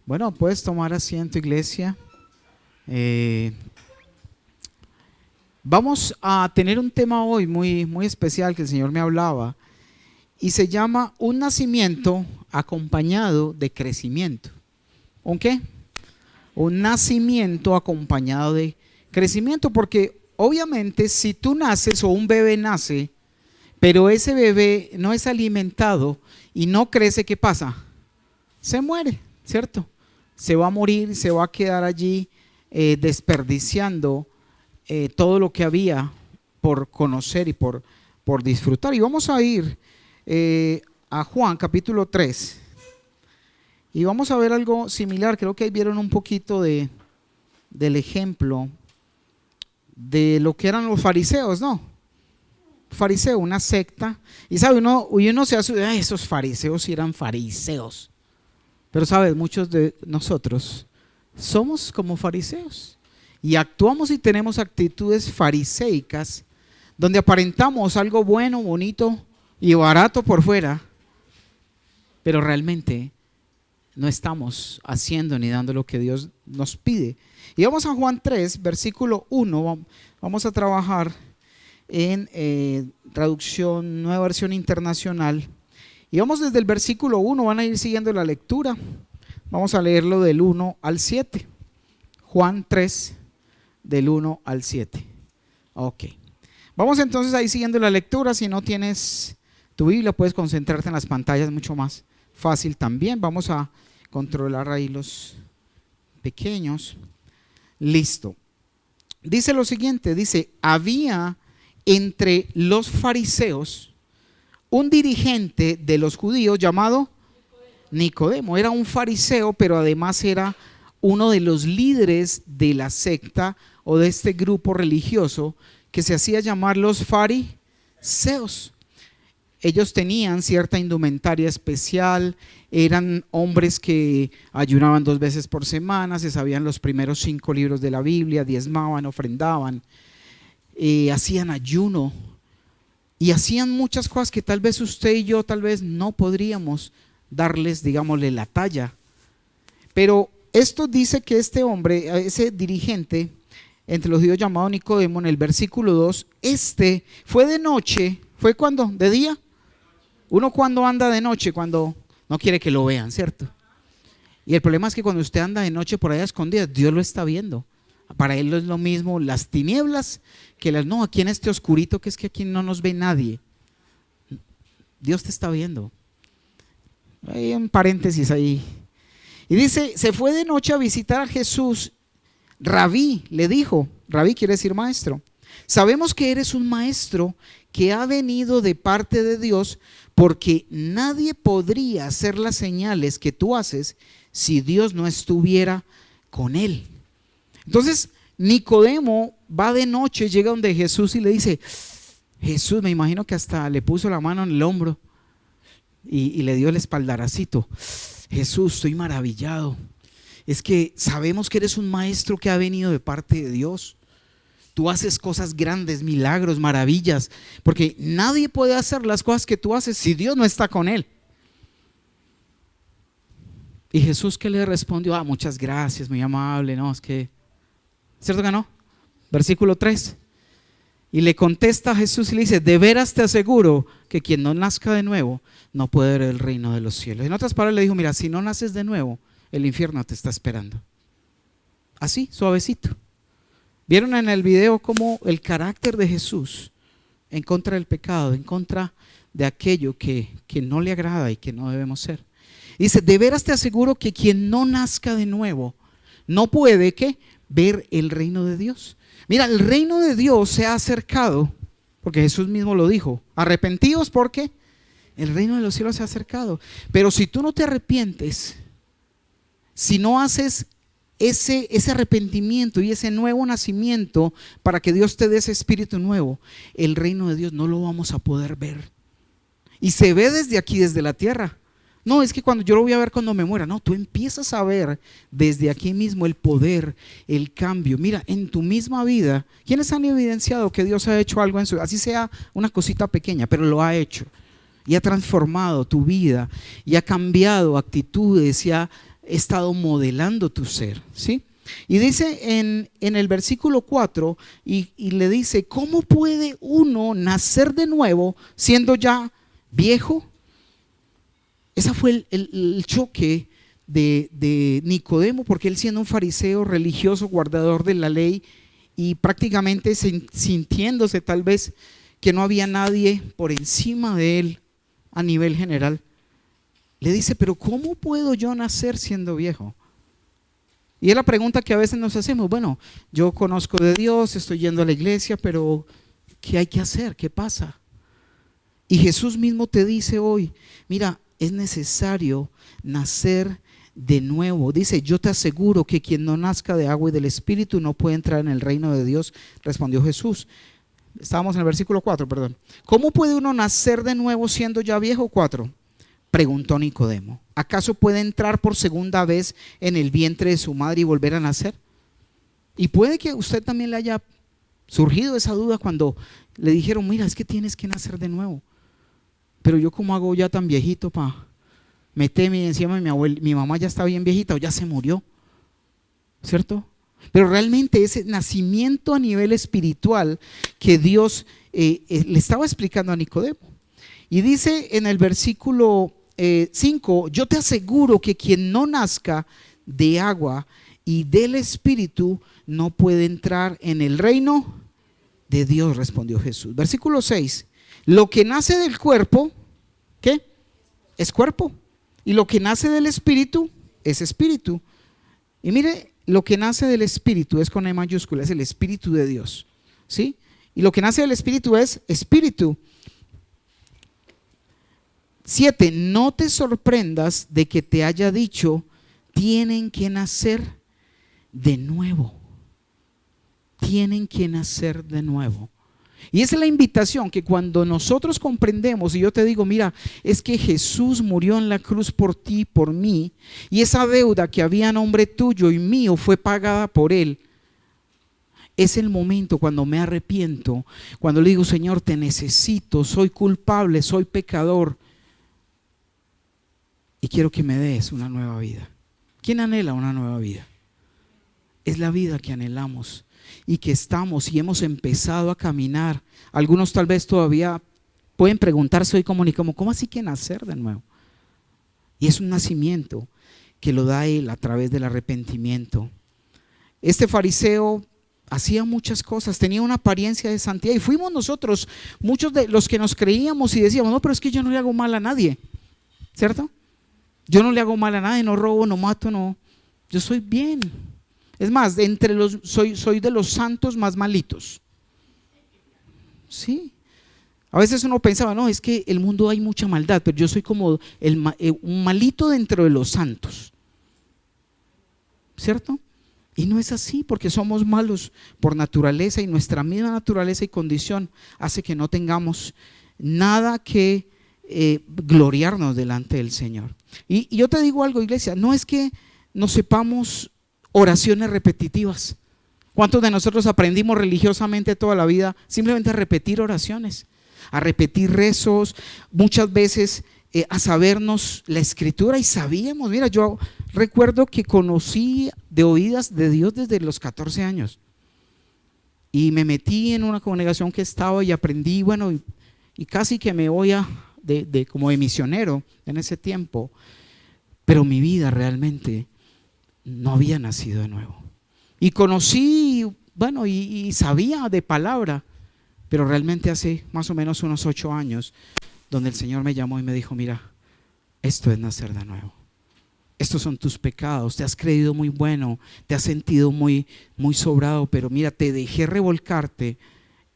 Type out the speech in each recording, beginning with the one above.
Bueno, puedes tomar asiento, iglesia. Eh, Vamos a tener un tema hoy muy especial que el Señor me hablaba y se llama un nacimiento acompañado de crecimiento. ¿Un qué? Un nacimiento acompañado de crecimiento, porque obviamente si tú naces o un bebé nace, pero ese bebé no es alimentado y no crece, ¿qué pasa? Se muere, ¿cierto? Se va a morir, se va a quedar allí desperdiciando todo lo que había por conocer y por disfrutar. Y vamos a ir a Juan capítulo 3 y vamos a ver algo similar. Creo que ahí vieron un poquito del ejemplo de lo que eran los fariseos, ¿no? Fariseo, una secta. Y sabe, uno se hace, "Ay, esos fariseos sí eran fariseos". Pero sabes, muchos de nosotros somos como fariseos y actuamos y tenemos actitudes fariseicas donde aparentamos algo bueno, bonito y barato por fuera, pero realmente no estamos haciendo ni dando lo que Dios nos pide. Y vamos a Juan 3, versículo 1, vamos a trabajar en traducción Nueva Versión Internacional. Y vamos desde el versículo 1, van a ir siguiendo la lectura. Vamos a leerlo del 1 al 7. Juan 3, del 1 al 7. Ok. Vamos entonces ahí siguiendo la lectura. Si no tienes tu Biblia, puedes concentrarte en las pantallas, mucho más fácil también. Vamos a controlar ahí los pequeños. Listo. Dice lo siguiente, dice, había entre los fariseos un dirigente de los judíos llamado Nicodemo. Era un fariseo, pero además era uno de los líderes de la secta o de este grupo religioso que se hacía llamar los fariseos. Ellos tenían cierta indumentaria especial, eran hombres que ayunaban 2 veces por semana, se sabían los primeros 5 libros de la Biblia, diezmaban, ofrendaban, hacían ayuno. Y hacían muchas cosas que tal vez usted y yo tal vez no podríamos darles, digámosle, la talla. Pero esto dice que este hombre, ese dirigente entre los judíos llamado Nicodemo, en el versículo 2, fue de noche. ¿Fue cuando? ¿De día? Uno cuando anda de noche, cuando no quiere que lo vean, ¿cierto? Y el problema es que cuando usted anda de noche por allá escondidas, Dios lo está viendo. Para él es lo mismo las tinieblas que no, aquí en este oscurito que es que aquí no nos ve nadie. Dios te está viendo. Hay un paréntesis ahí. Y dice, se fue de noche a visitar a Jesús. Rabí le dijo, Rabí quiere decir maestro, sabemos que eres un maestro que ha venido de parte de Dios, porque nadie podría hacer las señales que tú haces si Dios no estuviera con él. Entonces Nicodemo va de noche, llega donde Jesús y le dice, Jesús, me imagino que hasta le puso la mano en el hombro y le dio el espaldaracito. Jesús, estoy maravillado. Es que sabemos que eres un maestro que ha venido de parte de Dios. Tú haces cosas grandes, milagros, maravillas, porque nadie puede hacer las cosas que tú haces si Dios no está con él. Y Jesús, ¿qué le respondió? Muchas gracias, muy amable. No, es que, ¿cierto que no? Versículo 3. Y le contesta Jesús y le dice, de veras te aseguro que quien no nazca de nuevo no puede ver el reino de los cielos. En otras palabras le dijo, mira, si no naces de nuevo, el infierno te está esperando. Así, suavecito. ¿Vieron en el video cómo el carácter de Jesús en contra del pecado, en contra de aquello que no le agrada y que no debemos ser? Dice, de veras te aseguro que quien no nazca de nuevo no puede, ¿qué? Ver el reino de Dios. Mira, el reino de Dios se ha acercado, porque Jesús mismo lo dijo, arrepentidos porque el reino de los cielos se ha acercado. Pero si tú no te arrepientes, si no haces ese arrepentimiento y ese nuevo nacimiento para que Dios te dé ese espíritu nuevo, el reino de Dios no lo vamos a poder ver. Y se ve desde aquí, desde la tierra. No, es que cuando yo lo voy a ver cuando me muera. No, tú empiezas a ver desde aquí mismo el poder, el cambio. Mira, en tu misma vida, ¿quiénes han evidenciado que Dios ha hecho algo en su vida? Así sea una cosita pequeña, pero lo ha hecho. Y ha transformado tu vida, y ha cambiado actitudes, y ha estado modelando tu ser, ¿sí? Y dice en el versículo 4, y le dice, ¿cómo puede uno nacer de nuevo siendo ya viejo? Ese fue el choque de Nicodemo, porque él, siendo un fariseo religioso, guardador de la ley, y prácticamente sintiéndose tal vez que no había nadie por encima de él a nivel general, le dice, pero ¿cómo puedo yo nacer siendo viejo? Y es la pregunta que a veces nos hacemos. Bueno, yo conozco de Dios, estoy yendo a la iglesia, pero ¿qué hay que hacer? ¿Qué pasa? Y Jesús mismo te dice hoy, mira, es necesario nacer de nuevo. Dice, yo te aseguro que quien no nazca de agua y del Espíritu no puede entrar en el reino de Dios, respondió Jesús. Estábamos en el versículo 4, perdón. ¿Cómo puede uno nacer de nuevo siendo ya viejo? 4. Preguntó Nicodemo, ¿acaso puede entrar por segunda vez en el vientre de su madre y volver a nacer? Y puede que usted también le haya surgido esa duda cuando le dijeron, mira, es que tienes que nacer de nuevo. Pero yo, ¿cómo hago ya tan viejito para meterme encima de mi mamá? Ya está bien viejita o ya se murió, ¿cierto? Pero realmente ese nacimiento a nivel espiritual que Dios le estaba explicando a Nicodemo. Y dice en el versículo 5, yo te aseguro que quien no nazca de agua y del Espíritu no puede entrar en el reino de Dios, respondió Jesús. Versículo 6, lo que nace del cuerpo, ¿qué? Es cuerpo. Y lo que nace del Espíritu es espíritu. Y mire, lo que nace del Espíritu es con E mayúscula, es el Espíritu de Dios, ¿sí? Y lo que nace del Espíritu es espíritu. 7, no te sorprendas de que te haya dicho, tienen que nacer de nuevo. Tienen que nacer de nuevo. Y esa es la invitación, que cuando nosotros comprendemos, y yo te digo, mira, es que Jesús murió en la cruz por ti y por mí, y esa deuda que había a nombre tuyo y mío fue pagada por Él. Es el momento cuando me arrepiento, cuando le digo, Señor, te necesito, soy culpable, soy pecador, y quiero que me des una nueva vida. ¿Quién anhela una nueva vida? Es la vida que anhelamos y que estamos y hemos empezado a caminar. Algunos tal vez todavía pueden preguntarse hoy ¿cómo así que nacer de nuevo? Y es un nacimiento que lo da Él a través del arrepentimiento. Este fariseo hacía muchas cosas, tenía una apariencia de santidad, y fuimos nosotros, muchos de los que nos creíamos y decíamos, no, pero es que yo no le hago mal a nadie, ¿cierto? Yo no le hago mal a nadie, no robo, no mato, no, yo soy bien. Es más, soy de los santos más malitos. Sí. A veces uno pensaba, no, es que en el mundo hay mucha maldad, pero yo soy como un malito dentro de los santos, ¿cierto? Y no es así, porque somos malos por naturaleza, y nuestra misma naturaleza y condición hace que no tengamos nada que gloriarnos delante del Señor. Y yo te digo algo, iglesia, no es que nos sepamos oraciones repetitivas. ¿Cuántos de nosotros aprendimos religiosamente toda la vida simplemente a repetir oraciones, a repetir rezos, muchas veces a sabernos la escritura? Y sabíamos, mira, yo recuerdo que conocí de oídas de Dios desde los 14 años y me metí en una congregación que estaba y aprendí, bueno, y casi que me voy como de misionero en ese tiempo, pero mi vida realmente no había nacido de nuevo. Y conocí, bueno, y sabía de palabra, pero realmente hace más o menos unos 8 años, donde el Señor me llamó y me dijo, mira, esto es nacer de nuevo. Estos son tus pecados, te has creído muy bueno, te has sentido muy, muy sobrado, pero mira, te dejé revolcarte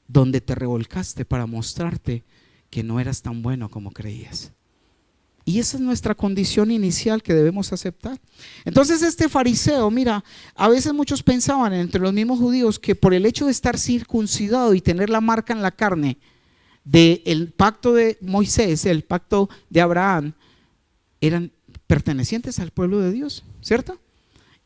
donde te revolcaste para mostrarte que no eras tan bueno como creías. Y esa es nuestra condición inicial que debemos aceptar. Entonces este fariseo, mira, a veces muchos pensaban entre los mismos judíos que por el hecho de estar circuncidado y tener la marca en la carne del pacto de Moisés, el pacto de Abraham, eran pertenecientes al pueblo de Dios, ¿cierto?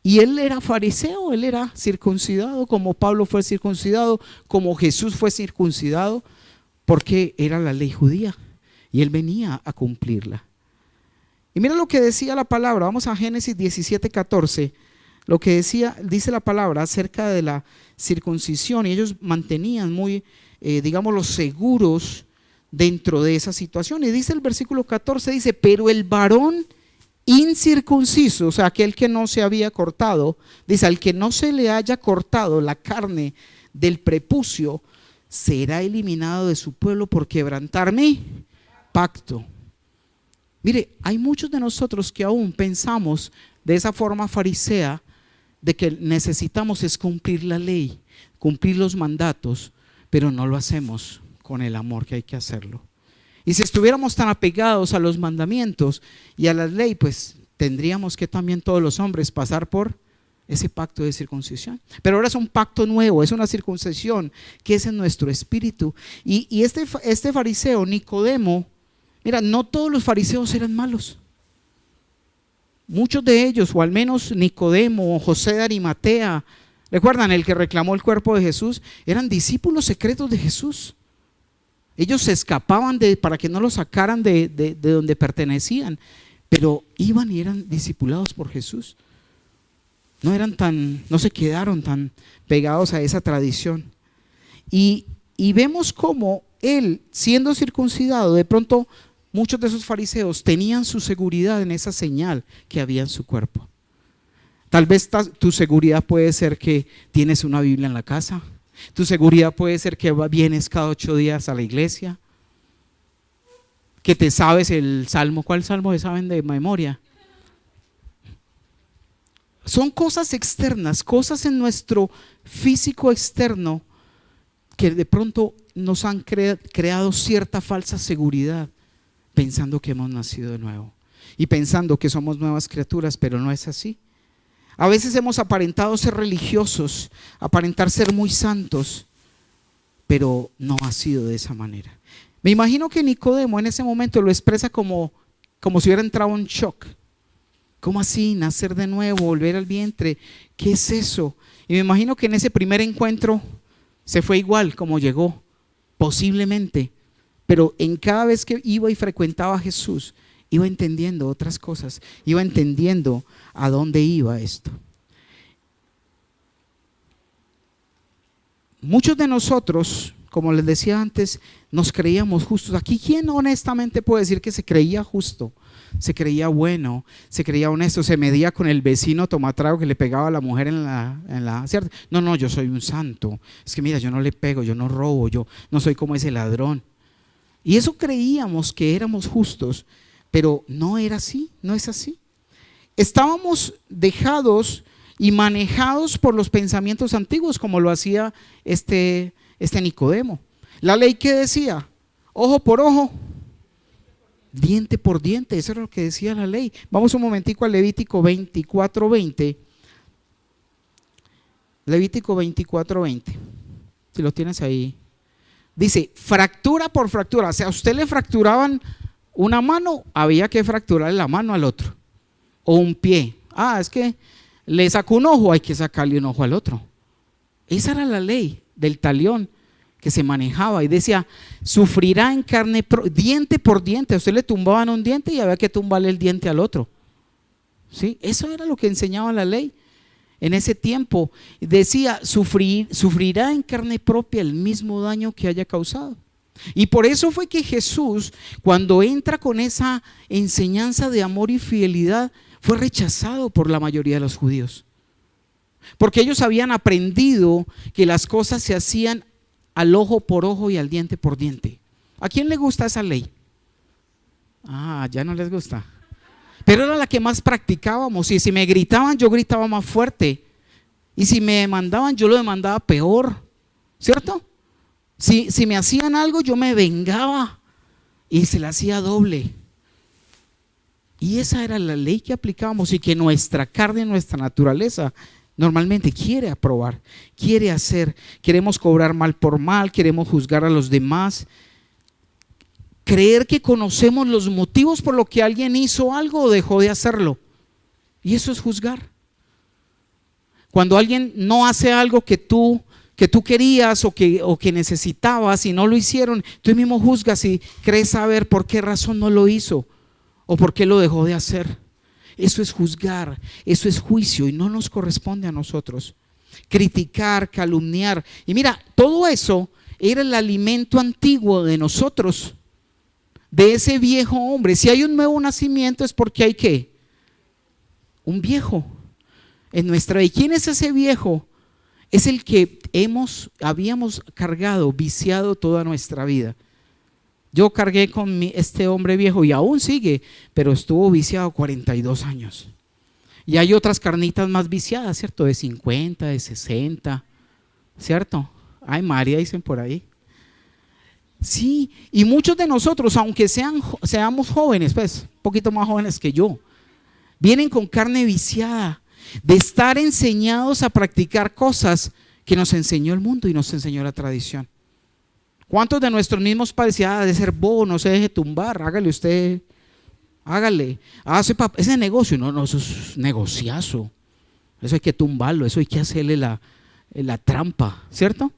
Y él era fariseo, él era circuncidado, como Pablo fue circuncidado, como Jesús fue circuncidado, porque era la ley judía y él venía a cumplirla. Y mira lo que decía la palabra, vamos a Génesis 17:14, lo que dice la palabra acerca de la circuncisión, y ellos mantenían muy, digámoslo, seguros dentro de esa situación. Y dice el versículo 14, dice, pero el varón incircunciso, o sea, aquel que no se había cortado, dice, al que no se le haya cortado la carne del prepucio, será eliminado de su pueblo por quebrantar mi pacto. Mire, hay muchos de nosotros que aún pensamos de esa forma farisea, de que necesitamos es cumplir la ley, cumplir los mandatos, pero no lo hacemos con el amor que hay que hacerlo. Y si estuviéramos tan apegados a los mandamientos y a la ley, pues tendríamos que también todos los hombres pasar por ese pacto de circuncisión. Pero ahora es un pacto nuevo, es una circuncisión que es en nuestro espíritu. Y este fariseo, Nicodemo, mira, no todos los fariseos eran malos. Muchos de ellos, o al menos Nicodemo o José de Arimatea, ¿recuerdan? El que reclamó el cuerpo de Jesús, eran discípulos secretos de Jesús. Ellos se escapaban para que no los sacaran de donde pertenecían, pero iban y eran discipulados por Jesús. No se quedaron tan pegados a esa tradición. Y vemos cómo él, siendo circuncidado, de pronto muchos de esos fariseos tenían su seguridad en esa señal que había en su cuerpo. Tal vez tu seguridad puede ser que tienes una Biblia en la casa. Tu seguridad puede ser que vienes cada 8 días a la iglesia, que te sabes el salmo. ¿Cuál salmo se saben de memoria? Son cosas externas, cosas en nuestro físico externo que de pronto nos han creado cierta falsa seguridad, pensando que hemos nacido de nuevo y pensando que somos nuevas criaturas, pero no es así. A veces hemos aparentado ser religiosos, aparentar ser muy santos, pero no ha sido de esa manera. Me imagino que Nicodemo en ese momento lo expresa como si hubiera entrado en shock. ¿Cómo así? Nacer de nuevo, volver al vientre, ¿qué es eso? Y me imagino que en ese primer encuentro se fue igual como llegó, posiblemente, pero en cada vez que iba y frecuentaba a Jesús, iba entendiendo otras cosas, iba entendiendo a dónde iba esto. Muchos de nosotros, como les decía antes, nos creíamos justos. Aquí, ¿quién honestamente puede decir que se creía justo? Se creía bueno, se creía honesto, se medía con el vecino tomatrago que le pegaba a la mujer en la ¿cierto? No, yo soy un santo. Es que mira, yo no le pego, yo no robo, yo no soy como ese ladrón. Y eso creíamos que éramos justos, pero no era así, no es así. Estábamos dejados y manejados por los pensamientos antiguos, como lo hacía este Nicodemo. La ley, ¿qué decía? Ojo por ojo, diente por diente, eso era lo que decía la ley. Vamos un momentico a Levítico 24:20. Levítico 24:20, si lo tienes ahí. Dice, fractura por fractura. O sea, a usted le fracturaban una mano, había que fracturarle la mano al otro. O un pie. Es que le sacó un ojo, hay que sacarle un ojo al otro. Esa era la ley del talión que se manejaba y decía, sufrirá en carne, diente por diente. A usted le tumbaban un diente y había que tumbarle el diente al otro. ¿Sí? Eso era lo que enseñaba la ley. En ese tiempo decía, sufrirá en carne propia el mismo daño que haya causado. Y por eso fue que Jesús, cuando entra con esa enseñanza de amor y fidelidad, fue rechazado por la mayoría de los judíos. Porque ellos habían aprendido que las cosas se hacían al ojo por ojo y al diente por diente. ¿A quién le gusta esa ley? Ya no les gusta. Pero era la que más practicábamos, y si me gritaban, yo gritaba más fuerte, y si me demandaban, yo lo demandaba peor, ¿cierto? Si me hacían algo, yo me vengaba y se la hacía doble. Y esa era la ley que aplicábamos y que nuestra carne, nuestra naturaleza normalmente quiere aprobar, quiere hacer. Queremos cobrar mal por mal, queremos juzgar a los demás, creer que conocemos los motivos por los que alguien hizo algo o dejó de hacerlo. Y eso es juzgar. Cuando alguien no hace algo que tú querías o que necesitabas y no lo hicieron, tú mismo juzgas y crees saber por qué razón no lo hizo ¿O por qué lo dejó de hacer? Eso es juzgar, eso es juicio y no nos corresponde a nosotros. Criticar, calumniar. Y mira, todo eso era el alimento antiguo de nosotros, de ese viejo hombre. Si hay un nuevo nacimiento es porque hay ¿qué? Un viejo en nuestra vida. ¿Y quién es ese viejo? Es el que habíamos cargado, viciado toda nuestra vida. Yo cargué con este hombre viejo y aún sigue, pero estuvo viciado 42 años. Y hay otras carnitas más viciadas, ¿cierto? De 50, de 60, ¿cierto? Ay, María, dicen por ahí. Sí, y muchos de nosotros, aunque seamos jóvenes, pues, un poquito más jóvenes que yo, vienen con carne viciada, de estar enseñados a practicar cosas que nos enseñó el mundo y nos enseñó la tradición. ¿Cuántos de nuestros mismos padres decían, de ser bobo, no se deje tumbar, hágale usted, hágale, ese negocio? No, eso es negociazo, eso hay que tumbarlo, eso hay que hacerle la trampa, ¿cierto?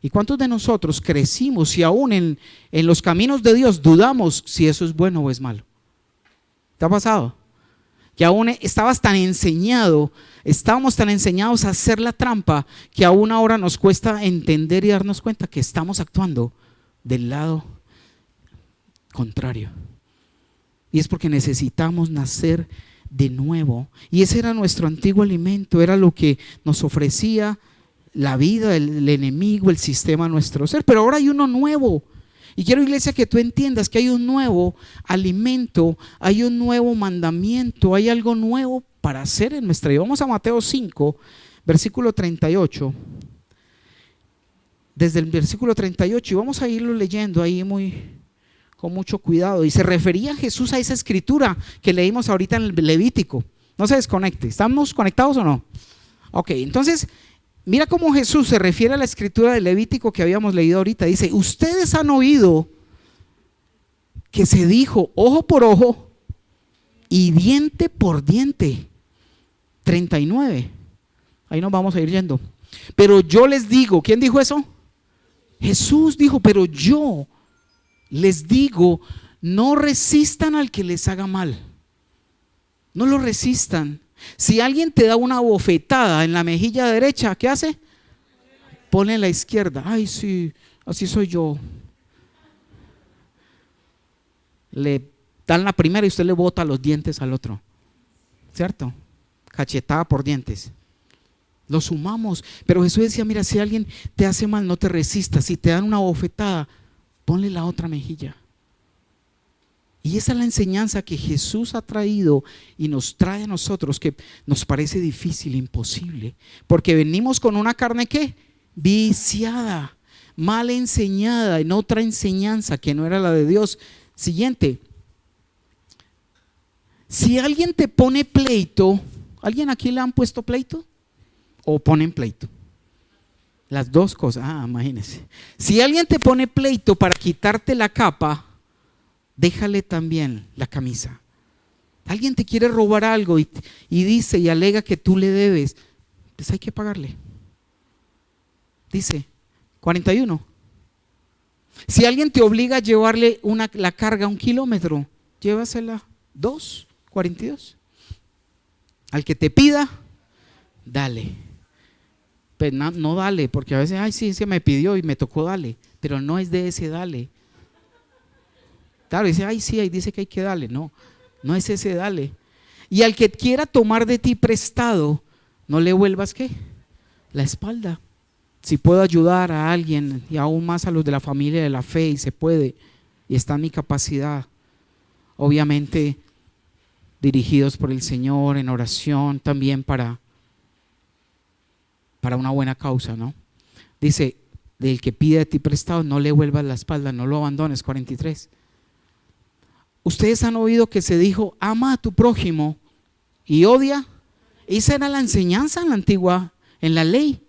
¿Y cuántos de nosotros crecimos y aún en los caminos de Dios dudamos si eso es bueno o es malo? ¿Te ha pasado? Que aún estábamos tan enseñados a hacer la trampa que aún ahora nos cuesta entender y darnos cuenta que estamos actuando del lado contrario. Y es porque necesitamos nacer de nuevo. Y ese era nuestro antiguo alimento, era lo que nos ofrecía la vida, el enemigo, el sistema, nuestro ser. Pero ahora hay uno nuevo. Y quiero, iglesia, que tú entiendas que hay un nuevo alimento, hay un nuevo mandamiento, hay algo nuevo para hacer en nuestra vida. Vamos a Mateo 5, versículo 38. Desde el versículo 38, y vamos a irlo leyendo ahí con mucho cuidado. Y se refería Jesús a esa escritura que leímos ahorita en el Levítico. No se desconecte. ¿Estamos conectados o no? Ok, entonces mira cómo Jesús se refiere a la escritura del Levítico que habíamos leído ahorita. Dice, ustedes han oído que se dijo ojo por ojo y diente por diente. 39. Ahí nos vamos a ir yendo. Pero yo les digo, ¿quién dijo eso? Jesús dijo, pero yo les digo, no resistan al que les haga mal. No lo resistan. Si alguien te da una bofetada en la mejilla derecha, ¿qué hace? Ponle en la izquierda. Ay, sí, así soy yo. Le dan la primera y usted le bota los dientes al otro, ¿cierto? Cachetada por dientes. Lo sumamos. Pero Jesús decía, mira, si alguien te hace mal, no te resistas. Si te dan una bofetada, ponle la otra mejilla. Y esa es la enseñanza que Jesús ha traído y nos trae a nosotros, que nos parece difícil, imposible, porque venimos con una carne ¿qué? Viciada, mal enseñada, en otra enseñanza que no era la de Dios. Siguiente, si alguien te pone pleito, ¿alguien aquí le han puesto pleito? ¿O ponen pleito? Las dos cosas, imagínense. Si alguien te pone pleito para quitarte la capa, déjale también la camisa. Alguien te quiere robar algo y dice y alega que tú le debes, pues hay que pagarle. Dice 41. Si alguien te obliga a llevarle la carga 1 kilómetro, llévasela 42. Al que te pida, dale. Pero no dale, porque a veces, ay, sí, se me pidió y me tocó darle, pero no es de ese dale. Claro, dice, ay, sí, ahí dice que hay que darle. No, no es ese dale. Y al que quiera tomar de ti prestado, no le vuelvas ¿qué? La espalda. Si puedo ayudar a alguien y aún más a los de la familia de la fe y se puede, y está en mi capacidad, obviamente dirigidos por el Señor en oración también para una buena causa, ¿no? Dice, del que pide de ti prestado, no le vuelvas la espalda, no lo abandones. 43. Ustedes han oído que se dijo, ama a tu prójimo y odia. Esa era la enseñanza en la antigua, en la ley,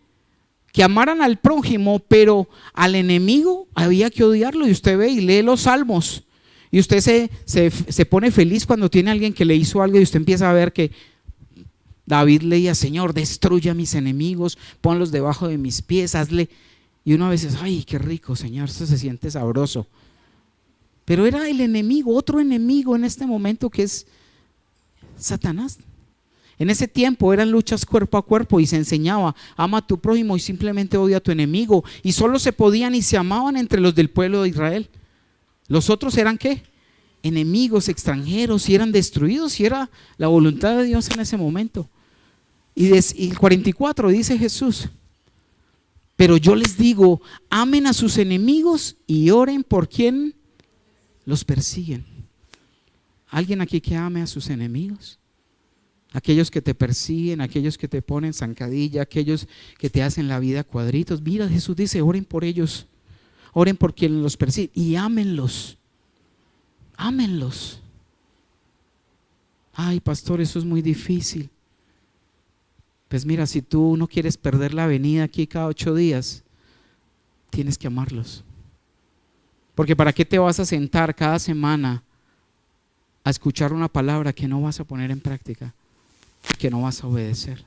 que amaran al prójimo, pero al enemigo había que odiarlo. Y usted ve y lee los salmos y usted se pone feliz cuando tiene a alguien que le hizo algo y usted empieza a ver que David leía, Señor, destruye a mis enemigos, ponlos debajo de mis pies, hazle. Y uno a veces, ay, qué rico, Señor, esto se siente sabroso. Pero era el enemigo, otro enemigo en este momento, que es Satanás. En ese tiempo eran luchas cuerpo a cuerpo y se enseñaba: ama a tu prójimo y simplemente odia a tu enemigo. Y solo se podían y se amaban entre los del pueblo de Israel. Los otros eran ¿qué? Enemigos, extranjeros, y eran destruidos, y era la voluntad de Dios en ese momento. Y el 44 dice Jesús: pero yo les digo, amen a sus enemigos y oren por quien los persiguen. ¿Alguien aquí que ame a sus enemigos? Aquellos que te persiguen, aquellos que te ponen zancadilla, aquellos que te hacen la vida cuadritos. Mira, Jesús dice: oren por ellos, oren por quien los persigue y ámenlos. Ámenlos. Ay, pastor, eso es muy difícil. Pues mira, si tú no quieres perder la venida aquí cada 8 días, tienes que amarlos. Porque ¿para qué te vas a sentar cada semana a escuchar una palabra que no vas a poner en práctica, que no vas a obedecer?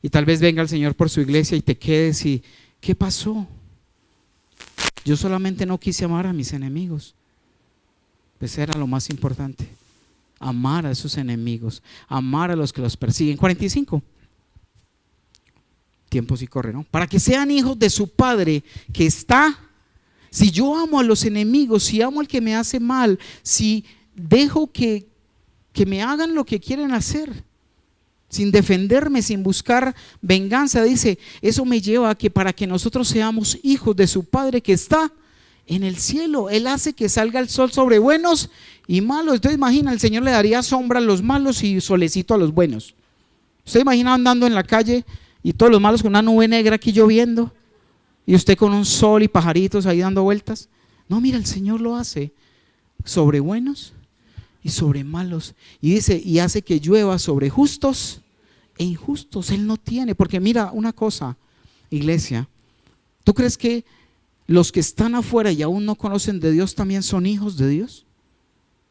Y tal vez venga el Señor por su iglesia y te quedes y ¿qué pasó? Yo solamente no quise amar a mis enemigos. Pues era lo más importante: amar a esos enemigos, amar a los que los persiguen. 45. Tiempo sí corre, ¿no? Para que sean hijos de su Padre que está. Si yo amo a los enemigos, si amo al que me hace mal, si dejo que me hagan lo que quieren hacer, sin defenderme, sin buscar venganza, dice, eso me lleva a que para que nosotros seamos hijos de su Padre que está en el cielo. Él hace que salga el sol sobre buenos y malos. Entonces imagina, el Señor le daría sombra a los malos y solecito a los buenos. ¿Usted imagina andando en la calle y todos los malos con una nube negra aquí lloviendo y usted con un sol y pajaritos ahí dando vueltas? No, mira, el Señor lo hace sobre buenos y sobre malos, y dice, y hace que llueva sobre justos e injustos. Él no tiene, porque mira una cosa, iglesia, ¿tú crees que los que están afuera y aún no conocen de Dios también son hijos de Dios?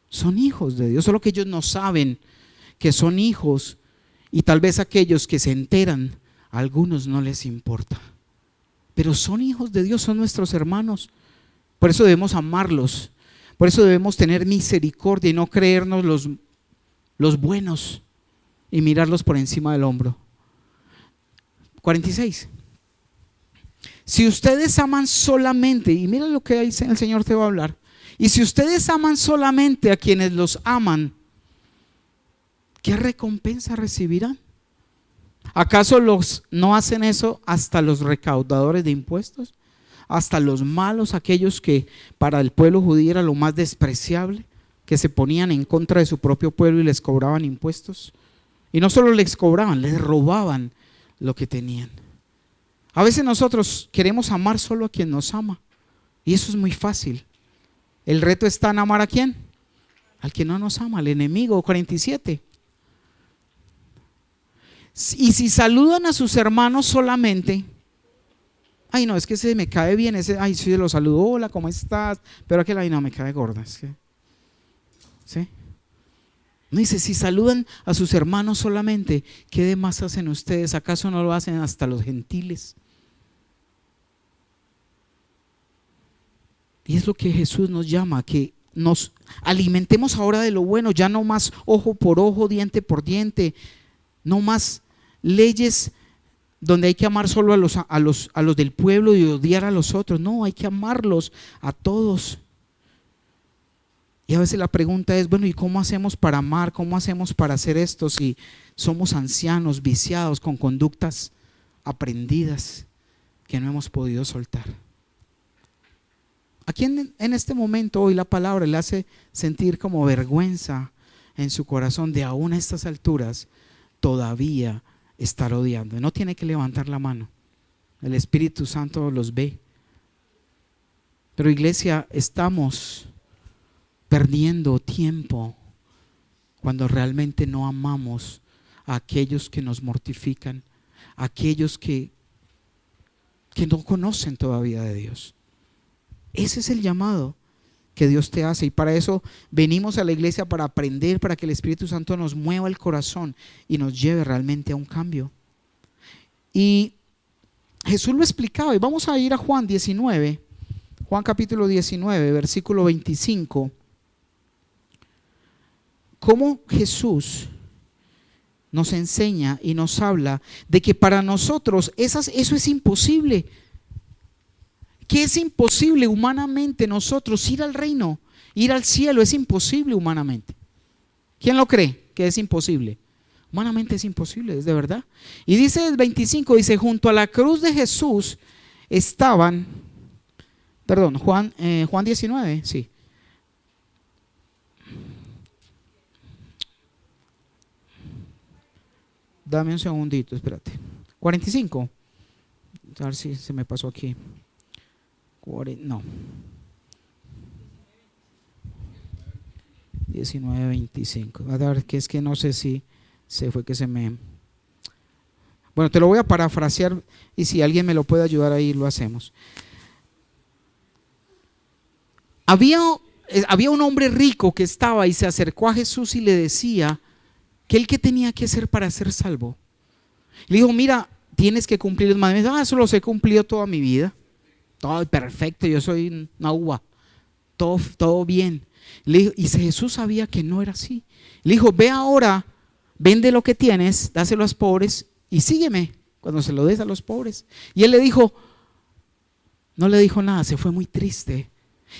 Son hijos de Dios, solo que ellos no saben que son hijos, y tal vez aquellos que se enteran, a algunos no les importa, pero son hijos de Dios, son nuestros hermanos. Por eso debemos amarlos, por eso debemos tener misericordia y no creernos los buenos y mirarlos por encima del hombro. 46. Si ustedes aman solamente, y mira lo que dice el Señor, te va a hablar, y si ustedes aman solamente a quienes los aman, ¿qué recompensa recibirán? ¿Acaso no hacen eso hasta los recaudadores de impuestos? Hasta los malos, aquellos que para el pueblo judío era lo más despreciable, que se ponían en contra de su propio pueblo y les cobraban impuestos. Y no solo les cobraban, les robaban lo que tenían. A veces nosotros queremos amar solo a quien nos ama, y eso es muy fácil. El reto está en amar ¿a quién? Al que no nos ama, al enemigo. 47. Y si saludan a sus hermanos solamente, ay no, es que ese me cae bien, ese, ay sí, lo saludo, hola, ¿cómo estás? Pero aquel, ay no, me cae gorda, es que, ¿sí? No, dice, si saludan a sus hermanos solamente, ¿qué demás hacen ustedes? ¿Acaso no lo hacen hasta los gentiles? Y es lo que Jesús nos llama, que nos alimentemos ahora de lo bueno, ya no más ojo por ojo, diente por diente, no más leyes donde hay que amar solo a los del pueblo y odiar a los otros. No, hay que amarlos a todos. Y a veces la pregunta es, bueno, ¿y cómo hacemos para amar? ¿Cómo hacemos para hacer esto si somos ancianos, viciados, con conductas aprendidas que no hemos podido soltar? ¿A quién en este momento hoy la palabra le hace sentir como vergüenza en su corazón de aún a estas alturas todavía estar odiando? No tiene que levantar la mano, el Espíritu Santo los ve. Pero iglesia, estamos perdiendo tiempo cuando realmente no amamos a aquellos que nos mortifican, a aquellos que no conocen todavía de Dios. Ese es el llamado que Dios te hace, y para eso venimos a la iglesia, para aprender, para que el Espíritu Santo nos mueva el corazón y nos lleve realmente a un cambio. Y Jesús lo explicaba, y vamos a ir a Juan 19, Juan capítulo 19, versículo 25. Cómo Jesús nos enseña y nos habla de que para nosotros eso es imposible. Que es imposible humanamente nosotros ir al reino, ir al cielo, es imposible humanamente. ¿Quién lo cree que es imposible? Humanamente es imposible, es de verdad. Y dice el 25, dice, junto a la cruz de Jesús estaban, Juan 19, sí. Dame un segundito, espérate. 45. A ver si se me pasó aquí. No. 19:25. A ver, que es que no sé si se fue que se me... Bueno, te lo voy a parafrasear y si alguien me lo puede ayudar ahí, lo hacemos. Había un hombre rico que estaba y se acercó a Jesús y le decía que él qué tenía que hacer para ser salvo. Le dijo, mira, tienes que cumplir los mandamientos. Eso los he cumplido toda mi vida. Todo perfecto, yo soy una uva. Todo bien. Le dijo, y Jesús sabía que no era así. Le dijo, ve ahora, vende lo que tienes, dáselo a los pobres y sígueme cuando se lo des a los pobres. Y él le dijo, no le dijo nada, se fue muy triste.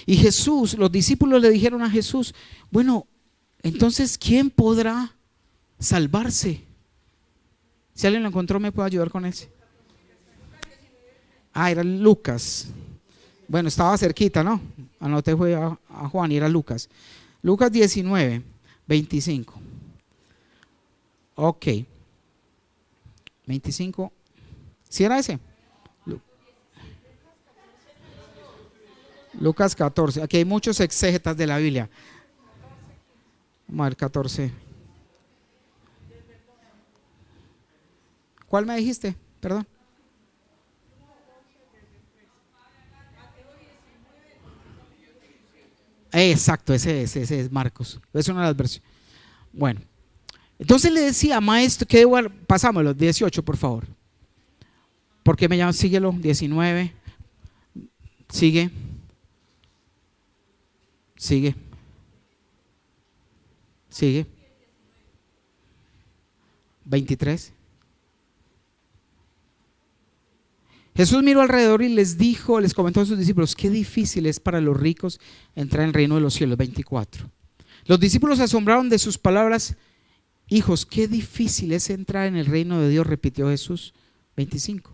Y Jesús, los discípulos le dijeron a Jesús, bueno, entonces ¿quién podrá salvarse? Si alguien lo encontró, ¿me puede ayudar con ese? Era Lucas. Bueno, estaba cerquita, ¿no? Anoté fue a Juan y era Lucas. Lucas 19:25. Ok. 25. ¿Sí era ese? Lucas 14. Aquí hay muchos exégetas de la Biblia. Vamos a ver, 14. ¿Cuál me dijiste? Perdón. Exacto, ese es Marcos. Es una de las versiones. Bueno, entonces le decía, maestro, pasámoslo, 18 por favor. ¿Por qué me llaman? Síguelo, 19. Sigue. 23. Jesús miró alrededor y les comentó a sus discípulos, qué difícil es para los ricos entrar en el reino de los cielos. 24. Los discípulos se asombraron de sus palabras. Hijos, qué difícil es entrar en el reino de Dios, repitió Jesús. 25.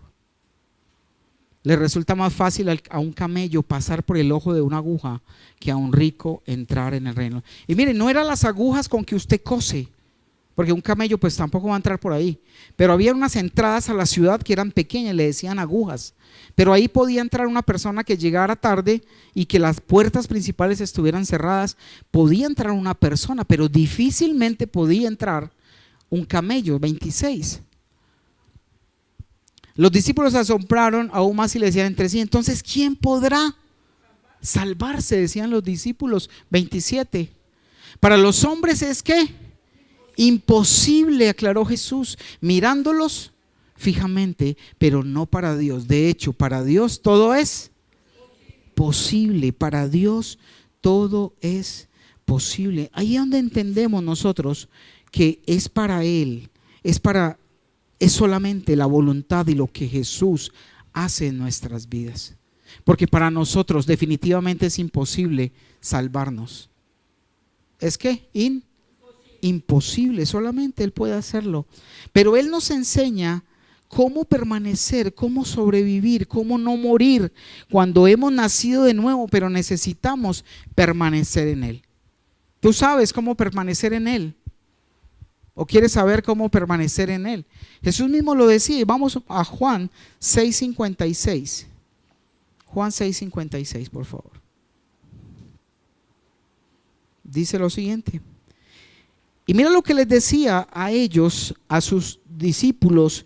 Le resulta más fácil a un camello pasar por el ojo de una aguja que a un rico entrar en el reino. Y miren, no eran las agujas con que usted cose, porque un camello pues tampoco va a entrar por ahí, pero había unas entradas a la ciudad que eran pequeñas, le decían agujas, pero ahí podía entrar una persona que llegara tarde y que las puertas principales estuvieran cerradas. Podía entrar una persona, pero difícilmente podía entrar un camello. 26. Los discípulos se asombraron aún más y le decían entre sí, entonces ¿quién podrá salvarse? Decían los discípulos. 27. Para los hombres es ¿qué? Imposible, aclaró Jesús, mirándolos fijamente, pero no para Dios. De hecho, para Dios todo es posible. Para Dios todo es posible. Ahí es donde entendemos nosotros que es para Él, es solamente la voluntad y lo que Jesús hace en nuestras vidas. Porque para nosotros definitivamente es imposible salvarnos. ¿Es qué? Imposible, solamente Él puede hacerlo. Pero Él nos enseña cómo permanecer, cómo sobrevivir, cómo no morir cuando hemos nacido de nuevo, pero necesitamos permanecer en Él. ¿Tú sabes cómo permanecer en Él? ¿O quieres saber cómo permanecer en Él? Jesús mismo lo decía. Vamos a Juan 6:56. Juan 6:56, por favor. Dice lo siguiente. Y mira lo que les decía a ellos, a sus discípulos: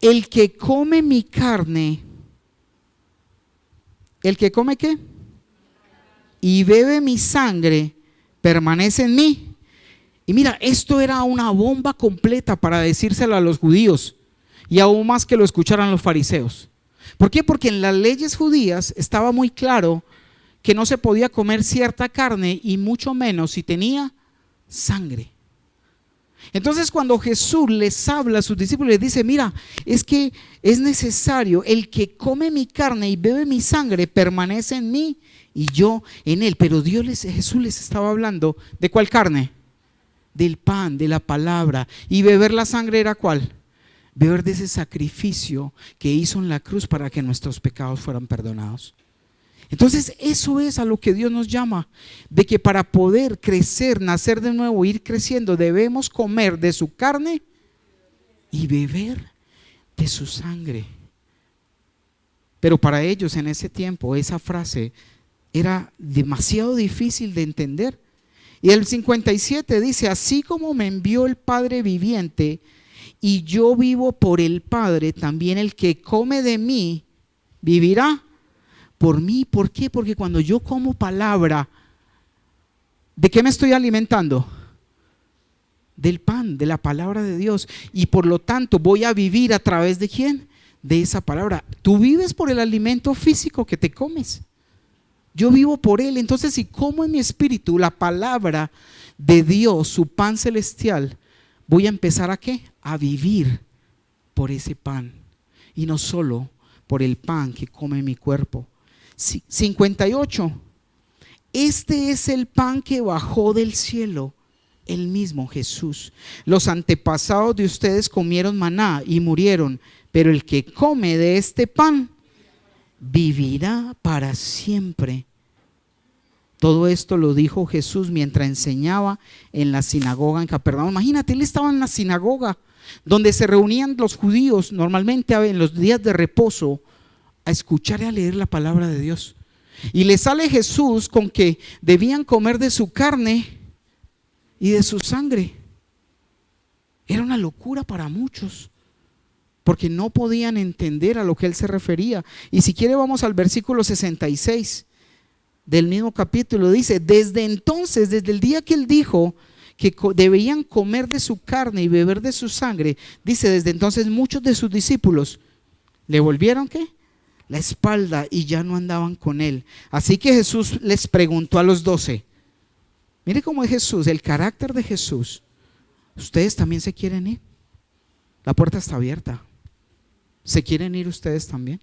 el que come mi carne, ¿el que come qué? Y bebe mi sangre, permanece en mí. Y mira, esto era una bomba completa para decírselo a los judíos y aún más que lo escucharan los fariseos. ¿Por qué? Porque en las leyes judías estaba muy claro que no se podía comer cierta carne y mucho menos si tenía sangre. Entonces cuando Jesús les habla a sus discípulos, les dice: mira, es que es necesario, el que come mi carne y bebe mi sangre permanece en mí y yo en él. Pero Jesús les estaba hablando ¿de cuál carne? Del pan, de la palabra. Y beber la sangre era ¿cuál? Beber de ese sacrificio que hizo en la cruz para que nuestros pecados fueran perdonados. Entonces eso es a lo que Dios nos llama, de que para poder crecer, nacer de nuevo, ir creciendo, debemos comer de su carne y beber de su sangre. Pero para ellos en ese tiempo esa frase era demasiado difícil de entender. Y el 57 dice: así como me envió el Padre viviente y yo vivo por el Padre, también el que come de mí vivirá por mí. ¿Por qué? Porque cuando yo como palabra, ¿de qué me estoy alimentando? Del pan, de la palabra de Dios. Y por lo tanto voy a vivir a través de ¿quién? De esa palabra. Tú vives por el alimento físico que te comes. Yo vivo por él. Entonces si como en mi espíritu la palabra de Dios, su pan celestial, voy a empezar ¿a qué? A vivir por ese pan. Y no solo por el pan que come mi cuerpo. 58. Este es el pan que bajó del cielo, el mismo Jesús. Los antepasados de ustedes comieron maná y murieron, pero el que come de este pan vivirá para siempre. Todo esto lo dijo Jesús mientras enseñaba en la sinagoga en Capernaum. Imagínate, él estaba en la sinagoga donde se reunían los judíos normalmente en los días de reposo a escuchar y a leer la palabra de Dios. Y le sale Jesús con que debían comer de su carne y de su sangre. Era una locura para muchos, porque no podían entender a lo que él se refería. Y si quiere vamos al versículo 66 del mismo capítulo. Dice: desde entonces, desde el día que él dijo que debían comer de su carne y beber de su sangre, dice, desde entonces muchos de sus discípulos le volvieron ¿qué? La espalda y ya no andaban con él. Así que Jesús les preguntó a los 12. Mire cómo es Jesús, el carácter de Jesús. ¿Ustedes también se quieren ir? La puerta está abierta. ¿Se quieren ir ustedes también?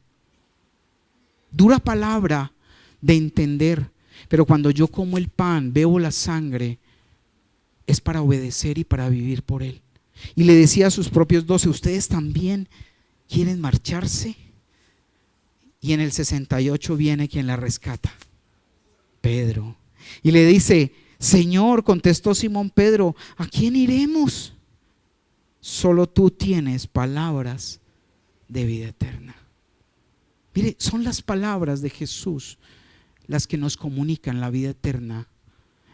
Dura palabra de entender, pero cuando yo como el pan, bebo la sangre, es para obedecer y para vivir por él. Y le decía a sus propios 12: ¿ustedes también quieren marcharse? Y en el 68 viene quien la rescata, Pedro. Y le dice: Señor, contestó Simón Pedro, ¿a quién iremos? Solo tú tienes palabras de vida eterna. Mire, son las palabras de Jesús las que nos comunican la vida eterna.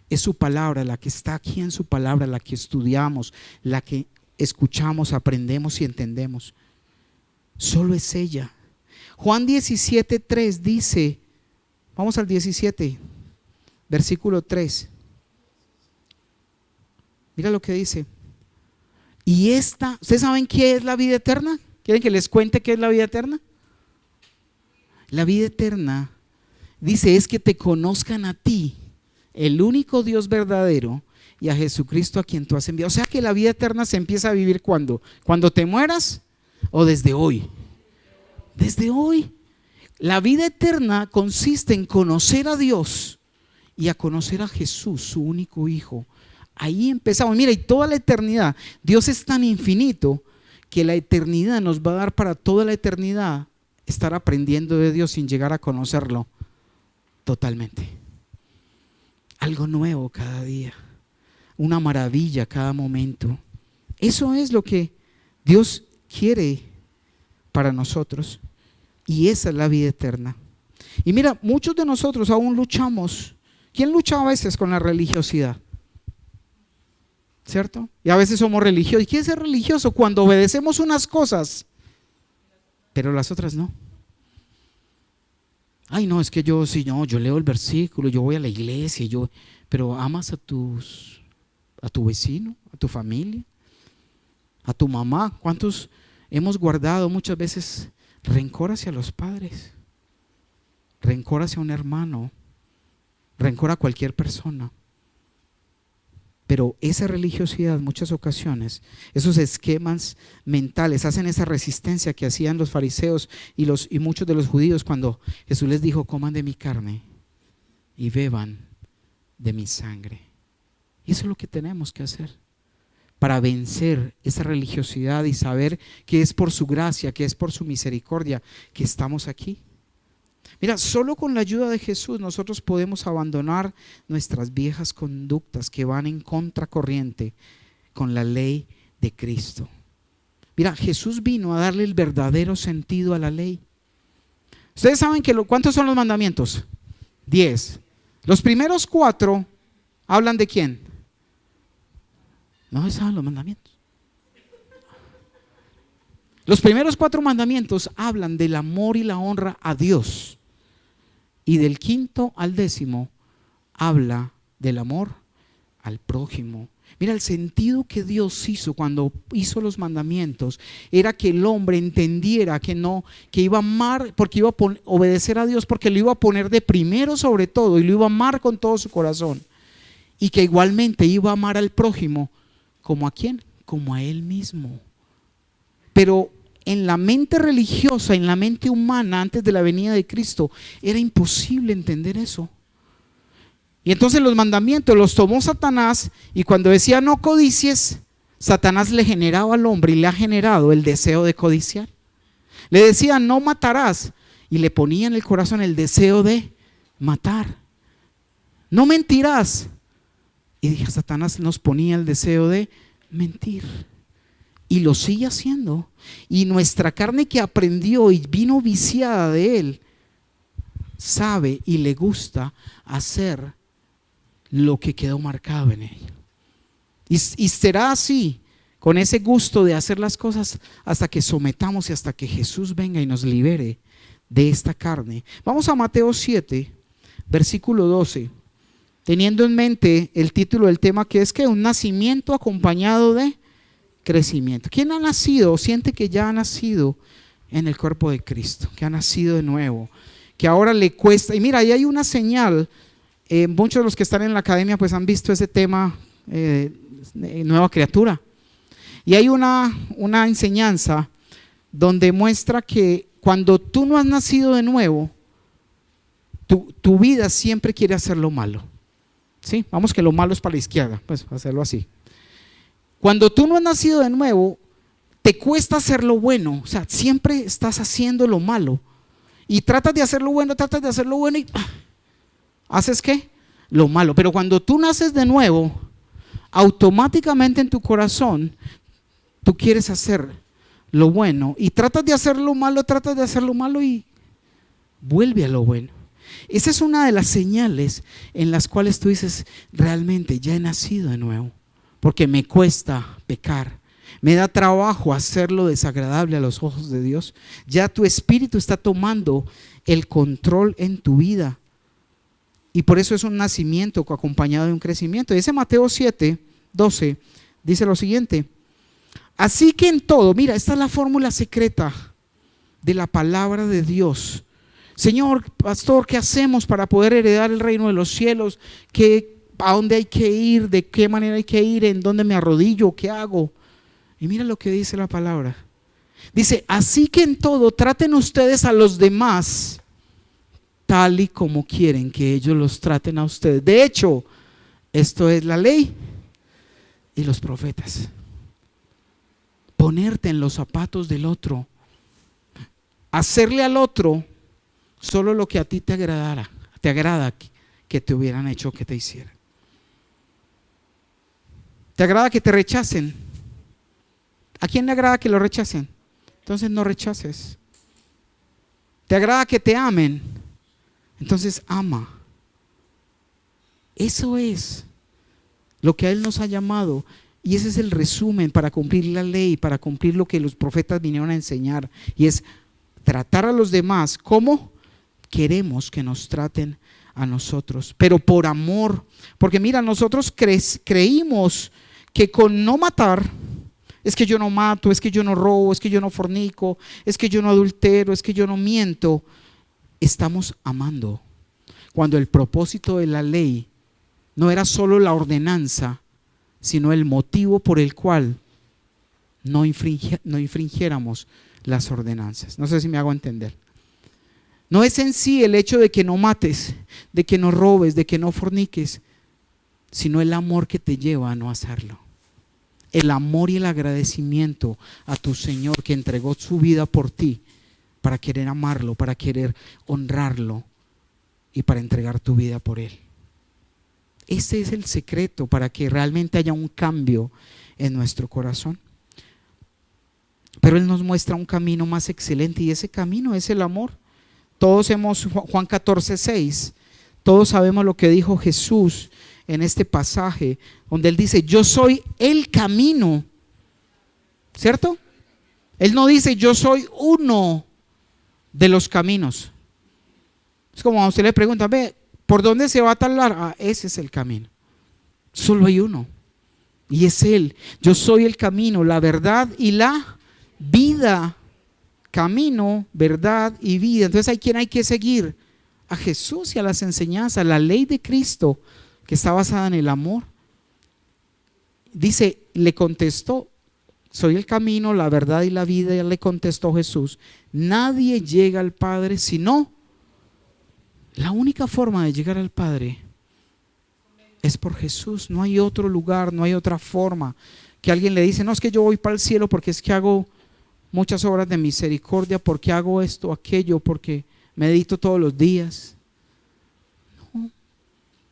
Es su palabra, la que está aquí en su palabra, la que estudiamos, la que escuchamos, aprendemos y entendemos. Solo es ella. Juan 17:3 dice, vamos al 17, versículo 3. Mira lo que dice. Y esta, ¿ustedes saben qué es la vida eterna? ¿Quieren que les cuente qué es la vida eterna? La vida eterna, dice, es que te conozcan a ti, el único Dios verdadero, y a Jesucristo a quien tú has enviado. O sea que la vida eterna se empieza a vivir ¿cuándo? ¿Cuando te mueras o desde hoy? Desde hoy. La vida eterna consiste en conocer a Dios y a conocer a Jesús, su único Hijo. Ahí empezamos. Mira, y toda la eternidad, Dios es tan infinito que la eternidad nos va a dar para toda la eternidad estar aprendiendo de Dios sin llegar a conocerlo totalmente. Algo nuevo cada día, una maravilla cada momento. Eso es lo que Dios quiere para nosotros, y esa es la vida eterna. Y mira, muchos de nosotros aún luchamos. ¿Quién lucha a veces con la religiosidad? ¿Cierto? Y a veces somos religiosos. ¿Y qué es ser religioso? Cuando obedecemos unas cosas, pero las otras no. Ay, no, es que yo leo el versículo, yo voy a la iglesia, pero amas a tu vecino, a tu familia, a tu mamá. ¿Cuántos hemos guardado muchas veces rencor hacia los padres, rencor hacia un hermano, rencor a cualquier persona. Pero esa religiosidad, en muchas ocasiones, esos esquemas mentales hacen esa resistencia que hacían los fariseos y muchos de los judíos cuando Jesús les dijo: coman de mi carne y beban de mi sangre. Y eso es lo que tenemos que hacer para vencer esa religiosidad y saber que es por su gracia, que es por su misericordia que estamos aquí. Mira, solo con la ayuda de Jesús nosotros podemos abandonar nuestras viejas conductas que van en contracorriente con la ley de Cristo. Mira, Jesús vino a darle el verdadero sentido a la ley. Ustedes saben que ¿cuántos son los mandamientos? 10. Los primeros 4 hablan ¿de quién? No saben los mandamientos. Los primeros 4 mandamientos hablan del amor y la honra a Dios. Y del 5 al 10 habla del amor al prójimo. Mira, el sentido que Dios hizo cuando hizo los mandamientos era que el hombre entendiera que iba a amar, porque iba a obedecer a Dios, porque lo iba a poner de primero sobre todo y lo iba a amar con todo su corazón. Y que igualmente iba a amar al prójimo, ¿como a quién? Como a él mismo. Pero en la mente religiosa, en la mente humana, antes de la venida de Cristo, era imposible entender eso. Y entonces los mandamientos los tomó Satanás, y cuando decía no codicies, Satanás le generaba al hombre y le ha generado el deseo de codiciar. Le decía no matarás, y le ponía en el corazón el deseo de matar. No mentirás, y Satanás nos ponía el deseo de mentir. Y lo sigue haciendo. Y nuestra carne, que aprendió y vino viciada de él, sabe y le gusta hacer lo que quedó marcado en él. Y será así, con ese gusto de hacer las cosas, hasta que sometamos y hasta que Jesús venga y nos libere de esta carne. Vamos a Mateo 7, versículo 12. Teniendo en mente el título del tema, que es que un nacimiento acompañado de crecimiento. ¿Quién ha nacido o siente que ya ha nacido en el cuerpo de Cristo? Que ha nacido de nuevo, que ahora le cuesta. Y mira, ahí hay una señal. Muchos de los que están en la academia pues han visto ese tema, nueva criatura. Y hay una enseñanza donde muestra que cuando tú no has nacido de nuevo, tu vida siempre quiere hacer lo malo. ¿Sí? Vamos, que lo malo es para la izquierda, pues hacerlo así. Cuando tú no has nacido de nuevo, te cuesta hacer lo bueno. O sea, siempre estás haciendo lo malo. Y tratas de hacer lo bueno y ¿haces qué? Lo malo. Pero cuando tú naces de nuevo, automáticamente en tu corazón, tú quieres hacer lo bueno. Y tratas de hacer lo malo y vuelve a lo bueno. Esa es una de las señales en las cuales tú dices, realmente ya he nacido de nuevo. Porque me cuesta pecar, me da trabajo hacerlo desagradable a los ojos de Dios. Ya tu espíritu está tomando el control en tu vida. Y por eso es un nacimiento acompañado de un crecimiento. Y ese Mateo 7, 12 dice lo siguiente: así que en todo, mira, esta es la fórmula secreta de la palabra de Dios. Señor, pastor, ¿qué hacemos para poder heredar el reino de los cielos? ¿A dónde hay que ir? ¿De qué manera hay que ir? ¿En dónde me arrodillo? ¿Qué hago? Y mira lo que dice la palabra. Dice, así que en todo traten ustedes a los demás tal y como quieren que ellos los traten a ustedes. De hecho, esto es la ley y los profetas. Ponerte en los zapatos del otro. Hacerle al otro solo lo que a ti te agrada que te hubieran hecho, que te hicieran. ¿Te agrada que te rechacen? ¿A quién le agrada que lo rechacen? Entonces no rechaces. ¿Te agrada que te amen? Entonces ama. Eso es lo que a Él nos ha llamado. Y ese es el resumen para cumplir la ley, para cumplir lo que los profetas vinieron a enseñar. Y es tratar a los demás como queremos que nos traten a nosotros, pero por amor. Porque mira, nosotros creímos que con no matar, es que yo no mato, es que yo no robo, es que yo no fornico, es que yo no adultero, es que yo no miento, estamos amando. cuando el propósito de la ley no era solo la ordenanza, sino el motivo por el cual no infringiéramos las ordenanzas. No sé si me hago entender. No es en sí el hecho de que no mates, de que no robes, de que no forniques, sino el amor que te lleva a no hacerlo. El amor y el agradecimiento a tu Señor que entregó su vida por ti para querer amarlo, para querer honrarlo y para entregar tu vida por Él. Ese es el secreto para que realmente haya un cambio en nuestro corazón. Pero Él nos muestra un camino más excelente y ese camino es el amor. Todos Juan 14:6, todos sabemos lo que dijo Jesús en este pasaje, donde Él dice, yo soy el camino, ¿cierto? Él no dice, yo soy uno de los caminos. Es como a usted le pregunta, ve, ¿por dónde se va a tal lugar? Ah, ese es el camino. Solo hay uno. Y es Él. Yo soy el camino, la verdad y la vida. Camino, verdad y vida. Entonces hay quien hay que seguir: a Jesús y a las enseñanzas, la ley de Cristo que está basada en el amor. Dice, le contestó, soy el camino, la verdad y la vida. Y le contestó Jesús, nadie llega al Padre sino, la única forma de llegar al Padre es por Jesús. No hay otro lugar, no hay otra forma. Que alguien le dice, no, es que yo voy para el cielo porque es que hago muchas obras de misericordia, porque hago esto, aquello, porque medito todos los días. No,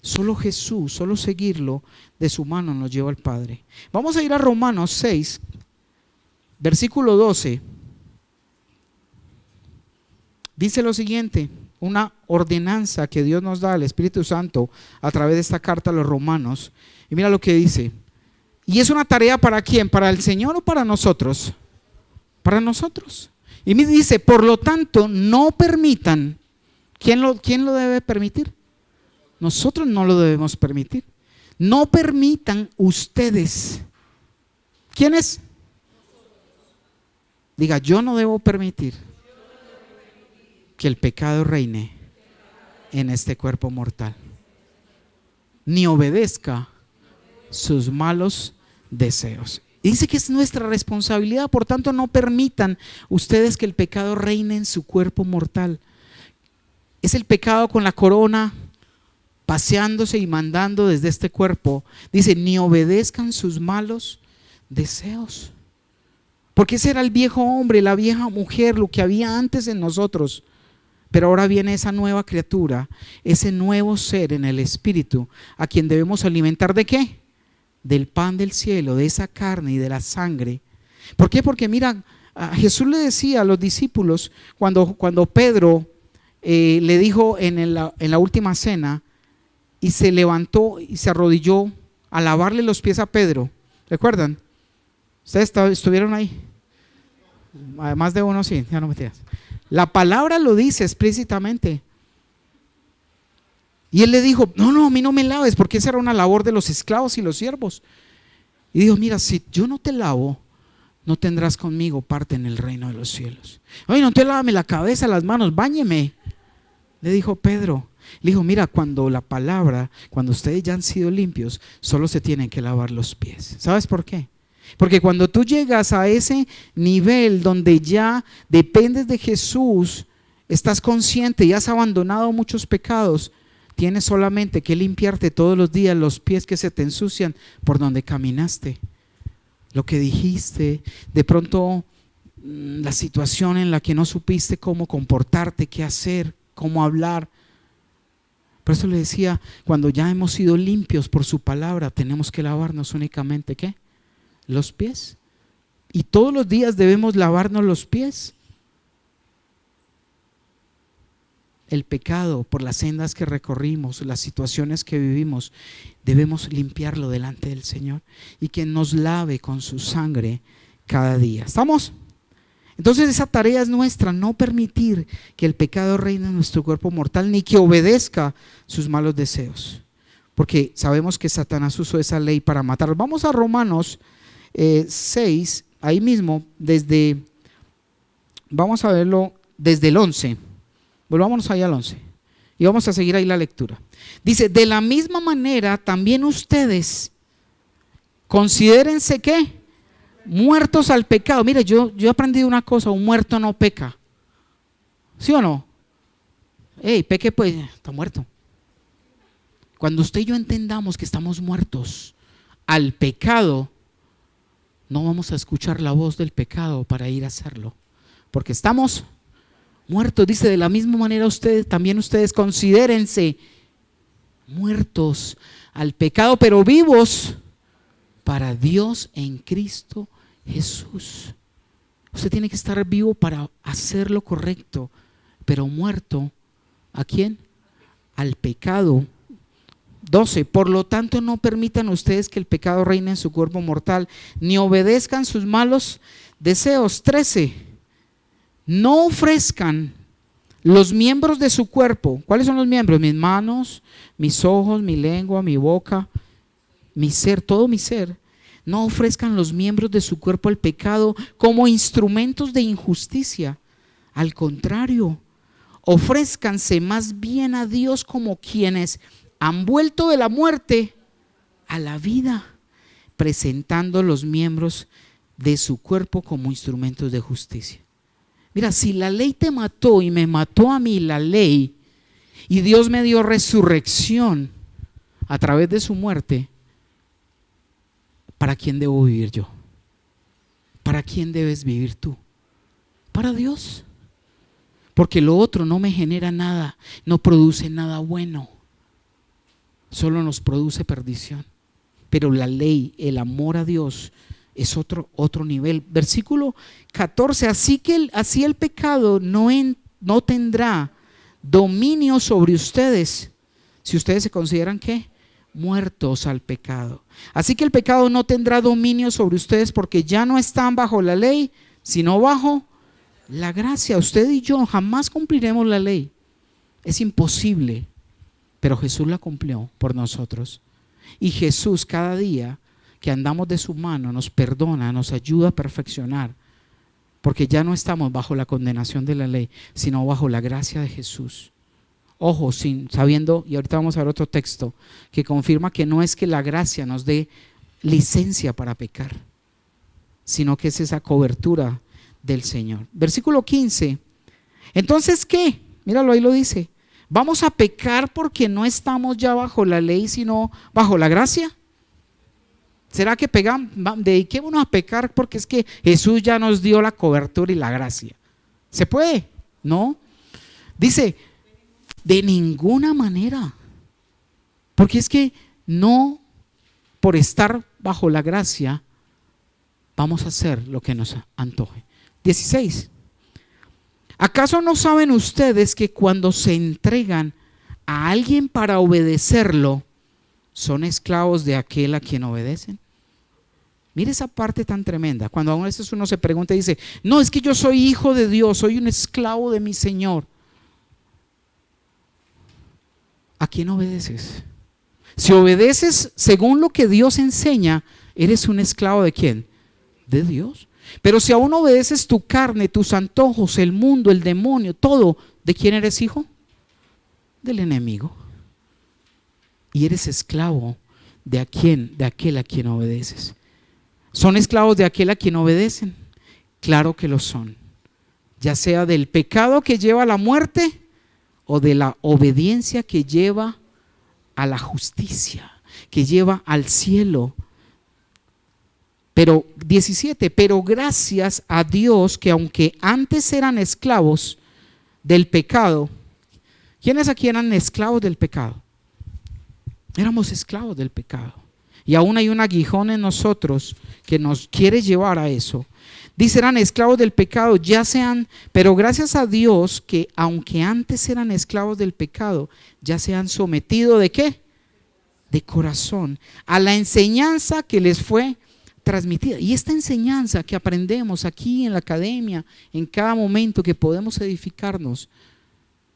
solo Jesús, solo seguirlo de su mano nos lleva al Padre. Vamos a ir a Romanos 6, versículo 12. Dice lo siguiente, una ordenanza que Dios nos da al Espíritu Santo a través de esta carta a los romanos. Y mira lo que dice. ¿Y es una tarea para quién? ¿Para el Señor o para nosotros? Para nosotros. Y me dice, por lo tanto, no permitan. ¿Quién lo debe permitir? Nosotros no lo debemos permitir. No permitan ustedes. ¿Quiénes? Diga, yo no debo permitir que el pecado reine en este cuerpo mortal, ni obedezca sus malos deseos. Dice que es nuestra responsabilidad, por tanto no permitan ustedes que el pecado reine en su cuerpo mortal. Es el pecado con la corona paseándose y mandando desde este cuerpo. Dice, ni obedezcan sus malos deseos. Porque ese era el viejo hombre, la vieja mujer, lo que había antes en nosotros. Pero ahora viene esa nueva criatura, ese nuevo ser en el Espíritu, a quien debemos alimentar ¿de qué? Del pan del cielo, de esa carne y de la sangre. ¿Por qué? Porque mira, Jesús le decía a los discípulos cuando Pedro le dijo en la última cena, y se levantó y se arrodilló a lavarle los pies a Pedro. ¿Recuerdan? ¿Ustedes estuvieron ahí? Más de uno, sí, ya no me tiras. La palabra lo dice explícitamente. Y él le dijo, no, a mí no me laves, porque esa era una labor de los esclavos y los siervos. Y dijo, mira, si yo no te lavo, no tendrás conmigo parte en el reino de los cielos. Oye, no te lávame la cabeza, las manos, báñeme. Le dijo Pedro. Le dijo, mira, cuando ustedes ya han sido limpios, solo se tienen que lavar los pies. ¿Sabes por qué? Porque cuando tú llegas a ese nivel donde ya dependes de Jesús, estás consciente y has abandonado muchos pecados, tienes solamente que limpiarte todos los días los pies que se te ensucian por donde caminaste, lo que dijiste, de pronto la situación en la que no supiste cómo comportarte, qué hacer, cómo hablar. Por eso le decía, cuando ya hemos sido limpios por su palabra, tenemos que lavarnos únicamente ¿qué? Los pies. Y todos los días debemos lavarnos los pies. El pecado, por las sendas que recorrimos, las situaciones que vivimos, debemos limpiarlo delante del Señor y que nos lave con su sangre cada día. ¿Estamos? Entonces esa tarea es nuestra, no permitir que el pecado reine en nuestro cuerpo mortal ni que obedezca sus malos deseos, porque sabemos que Satanás usó esa ley para matar. Vamos a Romanos 6, ahí mismo, vamos a verlo desde el 11. Volvámonos allá al 11. Y vamos a seguir ahí la lectura. Dice, de la misma manera también ustedes considérense ¿qué? Muertos al pecado. Mire, yo he aprendido una cosa, un muerto no peca. ¿Sí o no? Peque pues, está muerto. Cuando usted y yo entendamos que estamos muertos al pecado, no vamos a escuchar la voz del pecado para ir a hacerlo, porque estamos muertos. Dice, de la misma manera también ustedes considérense muertos al pecado, pero vivos para Dios en Cristo Jesús. Usted tiene que estar vivo para hacer lo correcto, pero muerto, ¿a quién? Al pecado. 12. Por lo tanto, no permitan ustedes que el pecado reine en su cuerpo mortal, ni obedezcan sus malos deseos. 13. No ofrezcan los miembros de su cuerpo. ¿Cuáles son los miembros? Mis manos, mis ojos, mi lengua, mi boca, mi ser, todo mi ser. No ofrezcan los miembros de su cuerpo al pecado como instrumentos de injusticia. Al contrario, ofrézcanse más bien a Dios como quienes han vuelto de la muerte a la vida, presentando los miembros de su cuerpo como instrumentos de justicia. Mira, si la ley te mató y me mató a mí la ley, y Dios me dio resurrección a través de su muerte, ¿para quién debo vivir yo? ¿Para quién debes vivir tú? Para Dios. Porque lo otro no me genera nada, no produce nada bueno. Solo nos produce perdición. Pero la ley, el amor a Dios es otro nivel. Versículo 14, así el pecado no tendrá dominio sobre ustedes, si ustedes se consideran ¿qué? Muertos al pecado. Así que el pecado no tendrá dominio sobre ustedes, porque ya no están bajo la ley, sino bajo la gracia. Usted y yo jamás cumpliremos la ley. Es imposible. Pero Jesús la cumplió por nosotros. Y Jesús cada día que andamos de su mano nos perdona, nos ayuda a perfeccionar. Porque ya no estamos bajo la condenación de la ley, sino bajo la gracia de Jesús. Ojo, sabiendo, y ahorita vamos a ver otro texto que confirma que no es que la gracia nos dé licencia para pecar, sino que es esa cobertura del Señor. Versículo 15. Entonces, ¿qué? Míralo, ahí lo dice. ¿Vamos a pecar porque no estamos ya bajo la ley, sino bajo la gracia? ¿Será que dediquémonos a pecar porque es que Jesús ya nos dio la cobertura y la gracia? ¿Se puede? No. Dice, de ninguna manera. Porque es que no, por estar bajo la gracia, vamos a hacer lo que nos antoje. 16. ¿Acaso no saben ustedes que cuando se entregan a alguien para obedecerlo, son esclavos de aquel a quien obedecen? Mire esa parte tan tremenda. Cuando a veces uno se pregunta y dice, no, es que yo soy hijo de Dios, soy un esclavo de mi Señor. ¿A quién obedeces? Si obedeces según lo que Dios enseña, ¿eres un esclavo de quién? De Dios. Pero si aún obedeces tu carne, tus antojos, el mundo, el demonio, todo, ¿de quién eres hijo? Del enemigo. Y eres esclavo de aquel a quien obedeces. ¿Son esclavos de aquel a quien obedecen? Claro que lo son. Ya sea del pecado que lleva a la muerte o de la obediencia que lleva a la justicia, que lleva al cielo. Pero 17, pero gracias a Dios que aunque antes eran esclavos del pecado, ¿quiénes aquí eran esclavos del pecado? Éramos esclavos del pecado. Y aún hay un aguijón en nosotros que nos quiere llevar a eso. Dice, eran esclavos del pecado, pero gracias a Dios que aunque antes eran esclavos del pecado, ya se han sometido ¿de qué? De corazón a la enseñanza que les fue transmitida. Y esta enseñanza que aprendemos aquí en la academia, en cada momento que podemos edificarnos,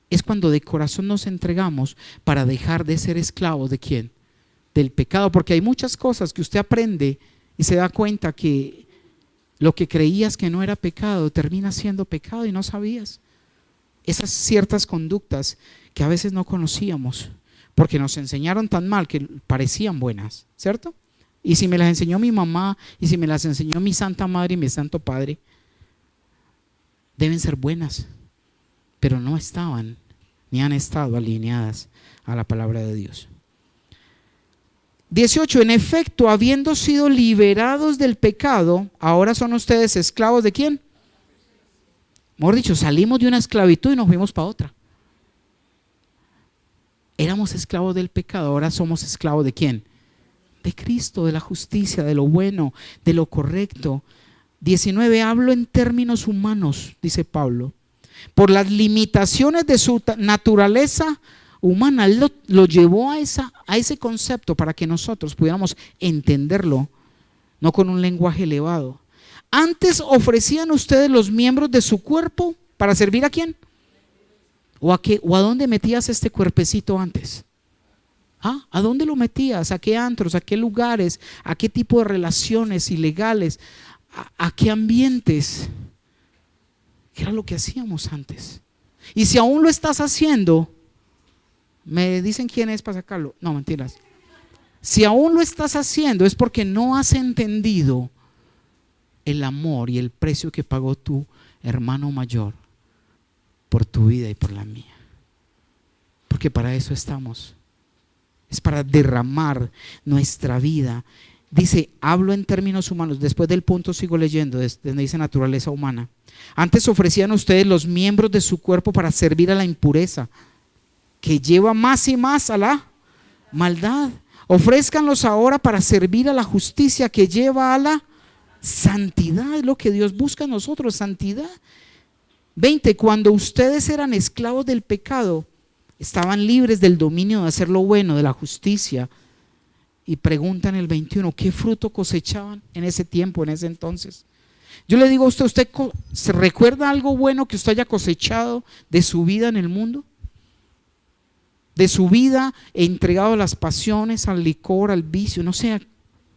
es cuando de corazón nos entregamos para dejar de ser esclavos ¿de quién? Del pecado. Porque hay muchas cosas que usted aprende y se da cuenta que lo que creías que no era pecado termina siendo pecado y no sabías. esas ciertas conductas que a veces no conocíamos, porque nos enseñaron tan mal que parecían buenas, ¿cierto? Y si me las enseñó mi mamá, y si me las enseñó mi Santa Madre y mi Santo Padre, deben ser buenas, pero no estaban ni han estado alineadas a la palabra de Dios. 18. En efecto, habiendo sido liberados del pecado, ahora son ustedes esclavos ¿de quién? Mejor dicho, salimos de una esclavitud y nos fuimos para otra. Éramos esclavos del pecado, ahora somos esclavos ¿de quién? De Cristo, de la justicia, de lo bueno, de lo correcto. 19. Hablo en términos humanos, dice Pablo. Por las limitaciones de su naturaleza humana, Él lo llevó a ese concepto para que nosotros pudiéramos entenderlo, no con un lenguaje elevado. Antes ofrecían ustedes los miembros de su cuerpo para servir ¿a quién? ¿O a dónde metías este cuerpecito antes? ¿A dónde lo metías? ¿A qué antros? ¿A qué lugares? ¿A qué tipo de relaciones ilegales? ¿A qué ambientes? Era lo que hacíamos antes. Y si aún lo estás haciendo, me dicen quién es para sacarlo. No, mentiras. Si aún lo estás haciendo es porque no has entendido el amor y el precio que pagó tu hermano mayor por tu vida y por la mía. Porque para eso estamos. Es para derramar nuestra vida. Dice, hablo en términos humanos. Después del punto sigo leyendo, donde dice naturaleza humana. Antes ofrecían ustedes los miembros de su cuerpo para servir a la impureza, que lleva más y más a la maldad. Ofrézcanlos ahora para servir a la justicia, que lleva a la santidad. Es lo que Dios busca en nosotros, santidad. 20. Cuando ustedes eran esclavos del pecado, estaban libres del dominio de hacer lo bueno, de la justicia. Y preguntan el 21, ¿qué fruto cosechaban en ese tiempo, en ese entonces? Yo le digo a ¿usted se recuerda algo bueno que usted haya cosechado de su vida en el mundo? De su vida entregado a las pasiones, al licor, al vicio, no sé a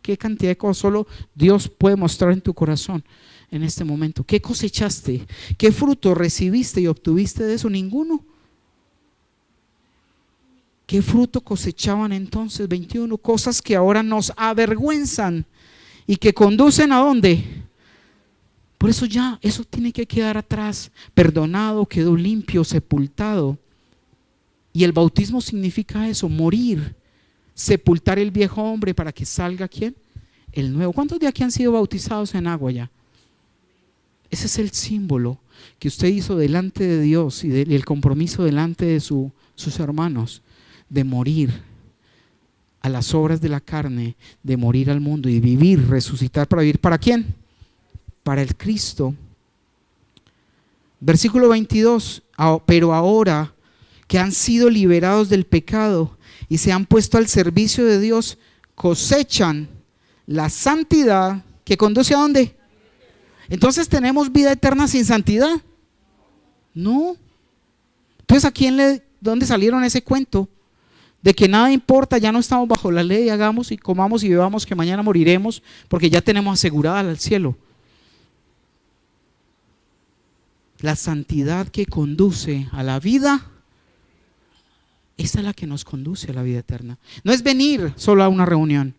qué cantidad de cosas, solo Dios puede mostrar en tu corazón en este momento. ¿Qué cosechaste? ¿Qué fruto recibiste y obtuviste de eso? Ninguno. ¿Qué fruto cosechaban entonces? 21. Cosas que ahora nos avergüenzan y que conducen ¿a dónde? Por eso ya, eso tiene que quedar atrás. Perdonado, quedó limpio, sepultado. Y el bautismo significa eso, morir, sepultar el viejo hombre para que salga ¿quién? El nuevo. ¿Cuántos de aquí han sido bautizados en agua ya? Ese es el símbolo que usted hizo delante de Dios y el compromiso delante de sus hermanos, de morir a las obras de la carne, de morir al mundo y vivir, resucitar para vivir. ¿Para quién? Para el Cristo. Versículo 22. Pero ahora que han sido liberados del pecado y se han puesto al servicio de Dios, cosechan la santidad que conduce ¿a dónde? Entonces, ¿tenemos vida eterna sin santidad? No. Entonces, ¿dónde salieron ese cuento? De que nada importa, ya no estamos bajo la ley, hagamos y comamos y bebamos que mañana moriremos porque ya tenemos asegurada al cielo. La santidad que conduce a la vida, esa es la que nos conduce a la vida eterna. No es venir solo a una reunión,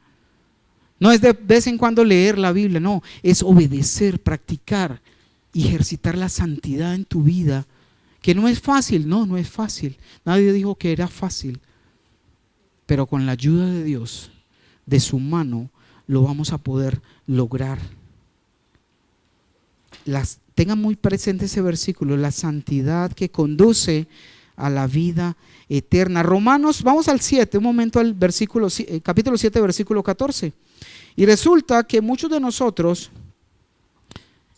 no es de vez en cuando leer la Biblia, no, es obedecer, practicar y ejercitar la santidad en tu vida, que no es fácil, no es fácil, nadie dijo que era fácil, pero con la ayuda de Dios, de su mano, lo vamos a poder lograr. Tengan muy presente ese versículo, la santidad que conduce a la vida eterna. Romanos, vamos al 7, un momento al versículo, capítulo 7, versículo 14. Y resulta que muchos de nosotros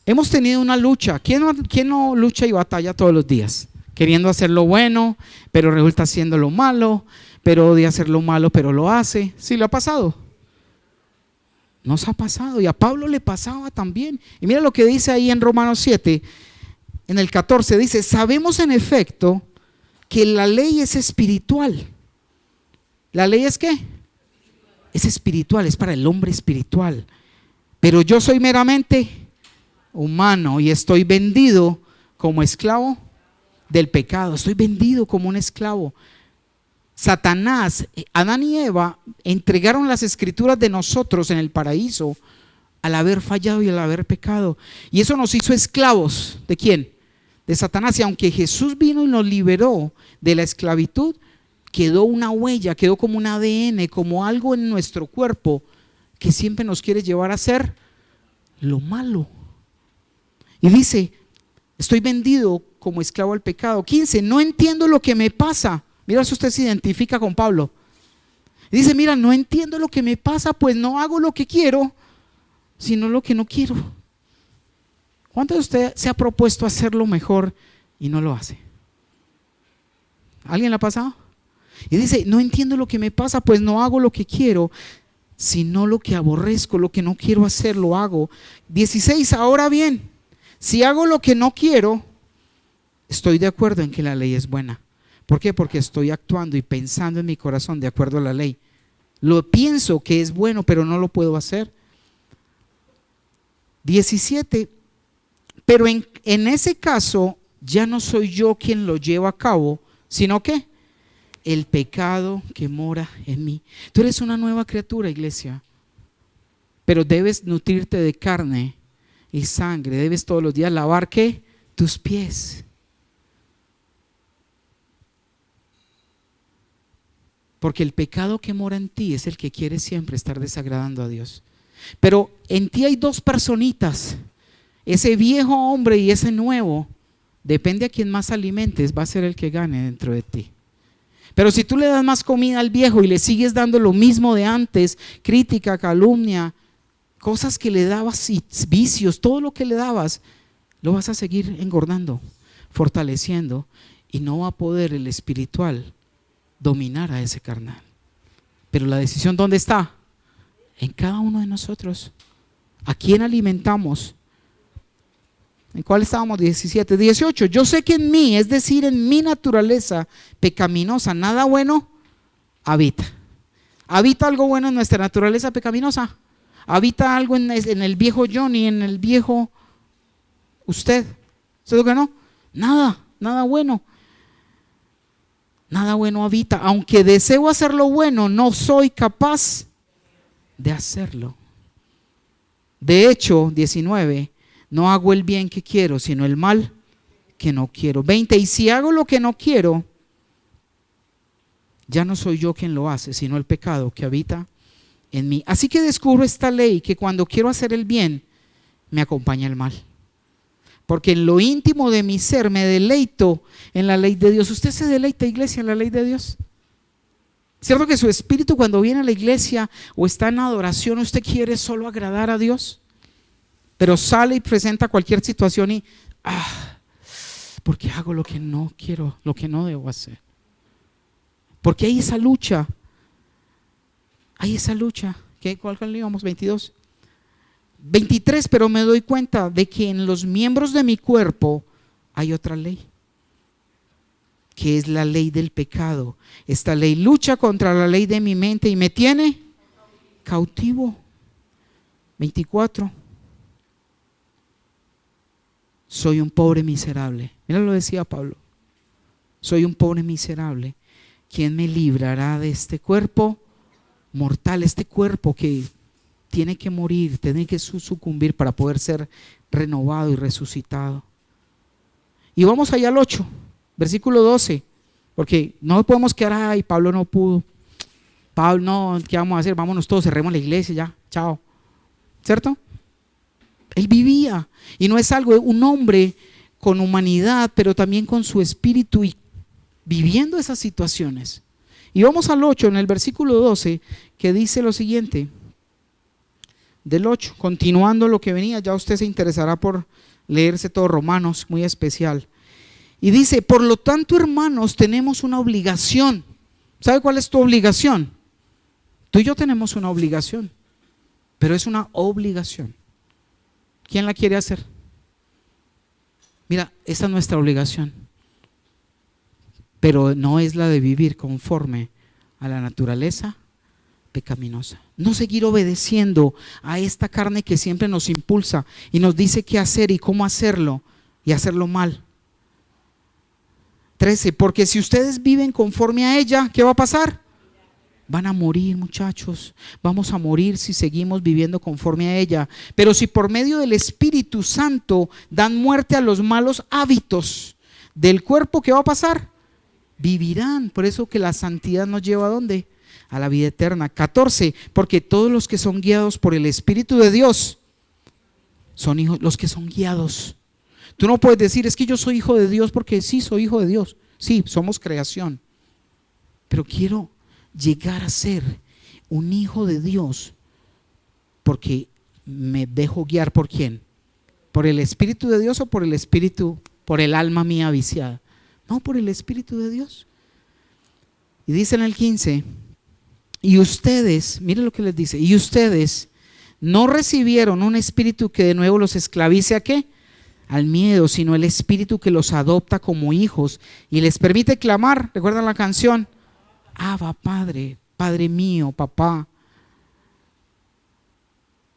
hemos tenido una lucha. ¿Quién no lucha y batalla todos los días? Queriendo hacer lo bueno, pero resulta haciendo lo malo, pero odia hacer lo malo, pero lo hace. ¿Sí le ha pasado? Nos ha pasado y a Pablo le pasaba también. Y mira lo que dice ahí en Romanos 7, en el 14, dice, sabemos en efecto que la ley es espiritual. ¿La ley es qué? Es espiritual, es para el hombre espiritual. Pero yo soy meramente humano y estoy vendido como esclavo del pecado, estoy vendido como un esclavo. Satanás, Adán y Eva entregaron las escrituras de nosotros en el paraíso al haber fallado y al haber pecado, y eso nos hizo esclavos. ¿De quién? De Satanás. Y aunque Jesús vino y nos liberó de la esclavitud, quedó una huella, quedó como un ADN, como algo en nuestro cuerpo que siempre nos quiere llevar a hacer lo malo. Y dice, estoy vendido como esclavo al pecado. 15, no entiendo lo que me pasa. Mira si usted se identifica con Pablo. Dice, mira, no entiendo lo que me pasa, pues no hago lo que quiero, sino lo que no quiero. ¿Cuántos de usted se ha propuesto hacerlo mejor y no lo hace? ¿Alguien le ha pasado? Y dice, no entiendo lo que me pasa, pues no hago lo que quiero, sino lo que aborrezco, lo que no quiero hacer, lo hago. 16, ahora bien, si hago lo que no quiero, estoy de acuerdo en que la ley es buena. ¿Por qué? Porque estoy actuando y pensando en mi corazón de acuerdo a la ley. Lo pienso que es bueno, pero no lo puedo hacer. 17, pero en ese caso ya no soy yo quien lo lleva a cabo, sino que el pecado que mora en mí. Tú eres una nueva criatura, iglesia, pero debes nutrirte de carne y sangre. Debes todos los días lavar ¿qué? Tus pies. Porque el pecado que mora en ti es el que quiere siempre estar desagradando a Dios. Pero en ti hay dos personitas, ese viejo hombre y ese nuevo. Depende a quién más alimentes, va a ser el que gane dentro de ti. Pero si tú le das más comida al viejo y le sigues dando lo mismo de antes, crítica, calumnia, cosas que le dabas, vicios, todo lo que le dabas, lo vas a seguir engordando, fortaleciendo, y no va a poder el espiritual dominar a ese carnal. Pero la decisión, ¿dónde está? En cada uno de nosotros. ¿A quién alimentamos? ¿En cuál estábamos? 17, 18. Yo sé que en mí, es decir, en mi naturaleza pecaminosa, nada bueno habita. ¿Habita algo bueno en nuestra naturaleza pecaminosa? ¿Habita algo en el viejo Johnny, en el viejo usted? ¿Usted que no? Nada bueno. Nada bueno habita. Aunque deseo hacer lo bueno, no soy capaz de hacerlo. De hecho, 19, no hago el bien que quiero, sino el mal que no quiero. 20, y si hago lo que no quiero, ya no soy yo quien lo hace, sino el pecado que habita en mí. Así que descubro esta ley, que cuando quiero hacer el bien, me acompaña el mal. Porque en lo íntimo de mi ser me deleito en la ley de Dios. ¿Usted se deleita, iglesia, en la ley de Dios? ¿Cierto que su espíritu cuando viene a la iglesia o está en adoración, usted quiere solo agradar a Dios? Pero sale y presenta cualquier situación y porque hago lo que no quiero, lo que no debo hacer. Porque hay esa lucha. ¿Cuál íbamos? 22. 23, pero me doy cuenta de que en los miembros de mi cuerpo hay otra ley, que es la ley del pecado. Esta ley lucha contra la ley de mi mente y me tiene cautivo. 24. Soy un pobre miserable. Mira, lo decía Pablo. Soy un pobre miserable. ¿Quién me librará de este cuerpo mortal? Este cuerpo que tiene que morir, tiene que sucumbir para poder ser renovado y resucitado. Y vamos allá al 8, versículo 12, porque no podemos quedar, ay, Pablo no pudo. Pablo, no, ¿qué vamos a hacer? Vámonos todos, cerremos la iglesia ya, chao. ¿Cierto? Él vivía, y no es algo, un hombre con humanidad, pero también con su espíritu y viviendo esas situaciones. Y vamos al 8, en el versículo 12, que dice lo siguiente. Del 8, continuando lo que venía, ya usted se interesará por leerse todo Romanos, muy especial. Y dice, por lo tanto, hermanos, tenemos una obligación. ¿Sabe cuál es tu obligación? Tú y yo tenemos una obligación, pero es una obligación. ¿Quién la quiere hacer? Mira, esta es nuestra obligación, pero no es la de vivir conforme a la naturaleza pecaminosa. No seguir obedeciendo a esta carne que siempre nos impulsa y nos dice qué hacer y cómo hacerlo y hacerlo mal. 13, porque si ustedes viven conforme a ella, ¿qué va a pasar? Van a morir, muchachos. Vamos a morir si seguimos viviendo conforme a ella. Pero si por medio del Espíritu Santo dan muerte a los malos hábitos del cuerpo, ¿qué va a pasar? Vivirán. Por eso que la santidad nos lleva ¿a dónde? A la vida eterna. 14, porque todos los que son guiados por el Espíritu de Dios son hijos, los que son guiados. Tú no puedes decir, es que yo soy hijo de Dios porque sí, soy hijo de Dios. Sí, somos creación. Pero quiero llegar a ser un hijo de Dios porque me dejo guiar ¿por quién? ¿Por el Espíritu de Dios o por el Espíritu, por el alma mía viciada? No, por el Espíritu de Dios. Y dice en el 15, y ustedes, miren lo que les dice, y ustedes no recibieron un espíritu que de nuevo los esclavice ¿a qué? Al miedo, sino el espíritu que los adopta como hijos y les permite clamar. ¿Recuerdan la canción? Abba, Padre, Padre mío, papá.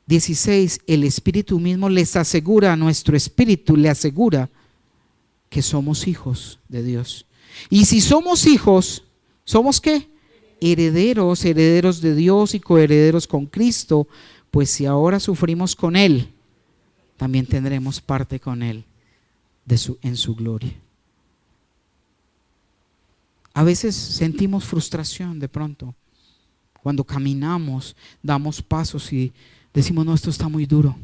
16, el Espíritu mismo les asegura, a nuestro espíritu le asegura que somos hijos de Dios. Y si somos hijos, ¿somos qué? Herederos, herederos de Dios y coherederos con Cristo, pues si ahora sufrimos con Él, también tendremos parte con Él en su gloria. A veces sentimos frustración de pronto cuando caminamos, damos pasos y decimos, no, esto está muy duro.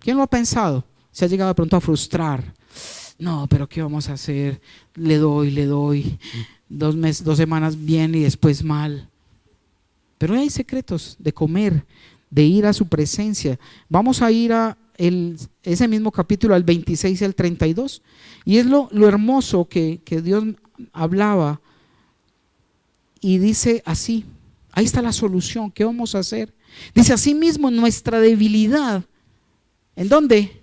¿Quién lo ha pensado? Se ha llegado de pronto a frustrar. No, pero ¿qué vamos a hacer? Le doy 2 meses, 2 semanas bien y después mal. Pero hay secretos de comer, de ir a su presencia. Vamos a ir a ese mismo capítulo, al 26 y al 32. Y es lo hermoso que Dios hablaba. Y dice así, ahí está la solución, ¿qué vamos a hacer? Dice, así mismo nuestra debilidad, ¿en dónde?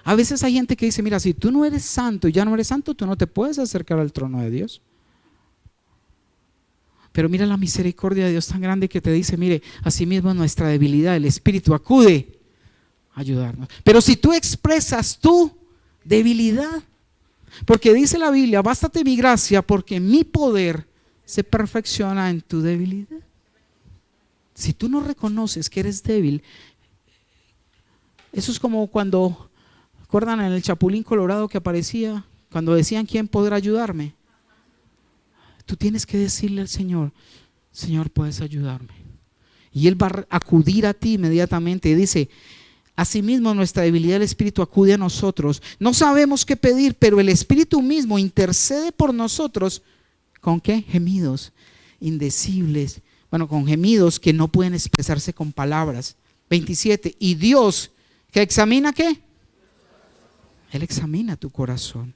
A veces hay gente que dice, mira, si tú no eres santo y ya no eres santo, tú no te puedes acercar al trono de Dios. Pero mira la misericordia de Dios tan grande que te dice, mire, así mismo nuestra debilidad, el Espíritu acude a ayudarnos. Pero si tú expresas tu debilidad, porque dice la Biblia, bástate mi gracia porque mi poder se perfecciona en tu debilidad. Si tú no reconoces que eres débil, eso es como cuando, ¿recuerdan en el Chapulín Colorado que aparecía? Cuando decían, ¿quién podrá ayudarme? Tú tienes que decirle al Señor, Señor, puedes ayudarme. Y Él va a acudir a ti inmediatamente. Y dice, asimismo nuestra debilidad, el Espíritu acude a nosotros. No sabemos qué pedir, pero el Espíritu mismo intercede por nosotros. ¿Con qué? Gemidos indecibles. Bueno, con gemidos que no pueden expresarse con palabras. 27. Y Dios, ¿que examina qué? Él examina tu corazón.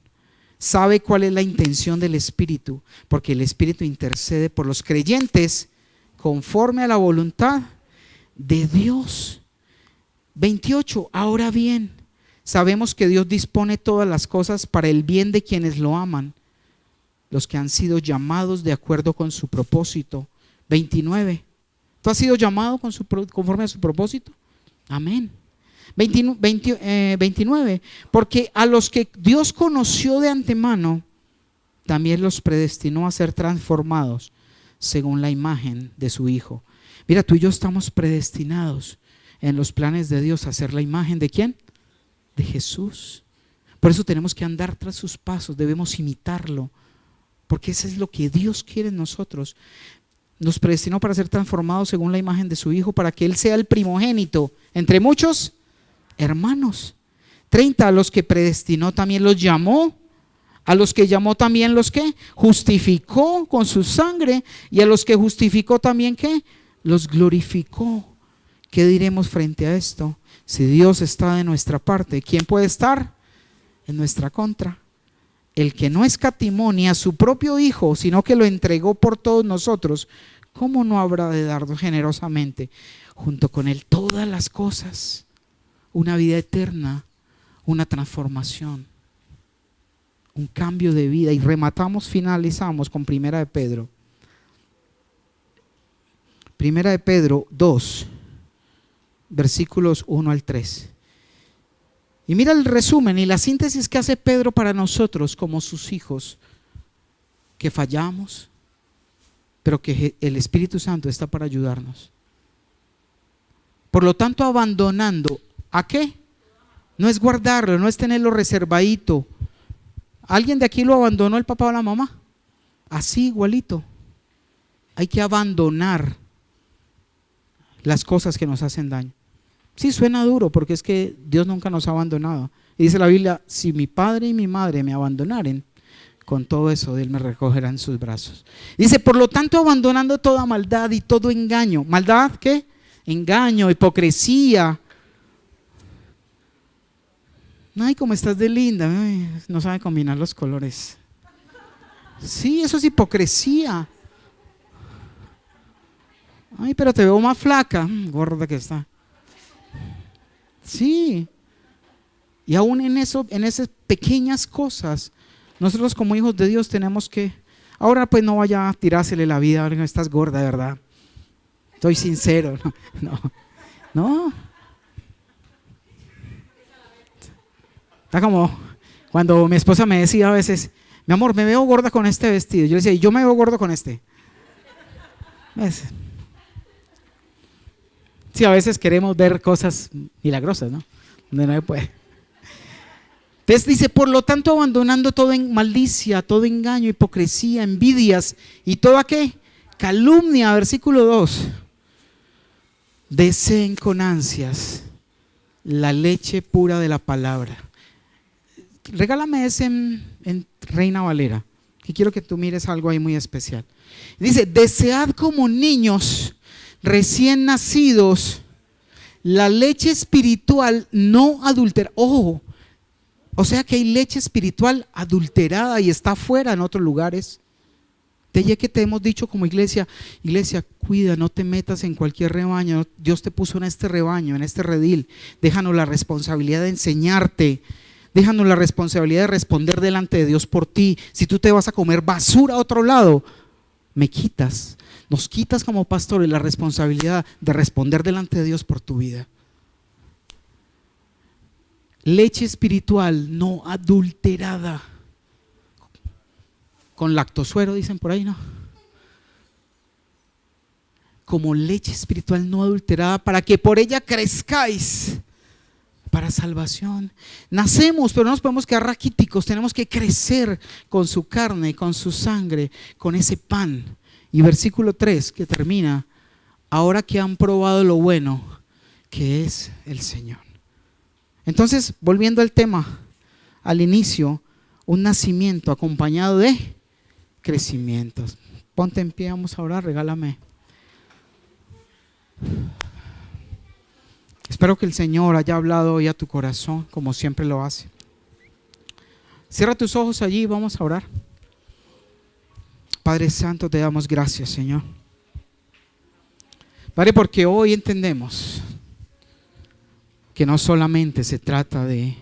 Sabe cuál es la intención del Espíritu, porque el Espíritu intercede por los creyentes conforme a la voluntad de Dios. 28. Ahora bien, sabemos que Dios dispone todas las cosas para el bien de quienes lo aman, los que han sido llamados de acuerdo con su propósito. 29. ¿Tú has sido llamado conforme a su propósito? Amén. 29. Porque a los que Dios conoció de antemano, también los predestinó a ser transformados según la imagen de su Hijo. Mira, tú y yo estamos predestinados en los planes de Dios a ser la imagen ¿de quién? De Jesús. Por eso tenemos que andar tras sus pasos, debemos imitarlo, porque eso es lo que Dios quiere en nosotros. Nos predestinó para ser transformados según la imagen de su Hijo, para que Él sea el primogénito entre muchos hermanos. 30. A los que predestinó también los llamó, a los que llamó también los que justificó con su sangre, y a los que justificó también ¿qué? Los glorificó. ¿Qué diremos frente a esto? Si Dios está de nuestra parte, ¿quién puede estar en nuestra contra? El que no escatimó ni a su propio Hijo, sino que lo entregó por todos nosotros, ¿cómo no habrá de darnos generosamente junto con Él todas las cosas? Una vida eterna, una transformación, un cambio de vida. Y finalizamos con Primera de Pedro. Primera de Pedro 2, versículos 1 al 3. Y mira el resumen y la síntesis que hace Pedro para nosotros como sus hijos, que fallamos, pero que el Espíritu Santo está para ayudarnos. Por lo tanto, abandonando, ¿a qué? No es guardarlo, no es tenerlo reservadito. ¿Alguien de aquí lo abandonó el papá o la mamá? Así igualito. Hay que abandonar las cosas que nos hacen daño. Sí, suena duro porque es que Dios nunca nos ha abandonado. Y dice la Biblia, si mi padre y mi madre me abandonaren, con todo eso Él me recogerá en sus brazos. Dice, por lo tanto, abandonando toda maldad y todo engaño. ¿Maldad qué? Engaño, hipocresía. Ay, cómo estás de linda. Ay, no sabe combinar los colores. Sí, eso es hipocresía. Ay, pero te veo más flaca, gorda que está. Sí. Y aún en eso, en esas pequeñas cosas, nosotros como hijos de Dios tenemos que, ahora pues no vaya a tirársele la vida, ahora estás gorda, de verdad. Estoy sincero, no. Está como cuando mi esposa me decía a veces, mi amor, me veo gorda con este vestido. Yo le decía, y yo me veo gordo con este. ¿Ves? Sí, a veces queremos ver cosas milagrosas, ¿no? Donde no se puede. Entonces dice, por lo tanto, abandonando toda malicia, todo engaño, hipocresía, envidias y toda ¿qué? Calumnia, versículo 2. Deseen con ansias la leche pura de la palabra. Regálame ese en Reina Valera, que quiero que tú mires algo ahí muy especial. Dice, desead como niños recién nacidos la leche espiritual no adulterada. Ojo, o sea que hay leche espiritual adulterada y está afuera en otros lugares. De allí que te hemos dicho como iglesia, cuida, no te metas en cualquier rebaño. Dios te puso en este rebaño, en este redil. Déjanos la responsabilidad de enseñarte. Déjanos la responsabilidad de responder delante de Dios por ti. Si tú te vas a comer basura a otro lado, nos quitas como pastores la responsabilidad de responder delante de Dios por tu vida. Leche espiritual no adulterada. Con lactosuero dicen por ahí, ¿no? Como leche espiritual no adulterada, para que por ella crezcáis para salvación. Nacemos, pero no nos podemos quedar raquíticos. Tenemos que crecer con su carne, con su sangre, con ese pan. Y versículo 3 que termina, ahora que han probado lo bueno que es el Señor. Entonces, volviendo al tema, al inicio, un nacimiento acompañado de crecimientos. Ponte en pie, vamos a orar, regálame. Espero que el Señor haya hablado hoy a tu corazón, como siempre lo hace. Cierra tus ojos allí y vamos a orar. Padre Santo, te damos gracias, Señor. Padre, porque hoy entendemos que no solamente se trata de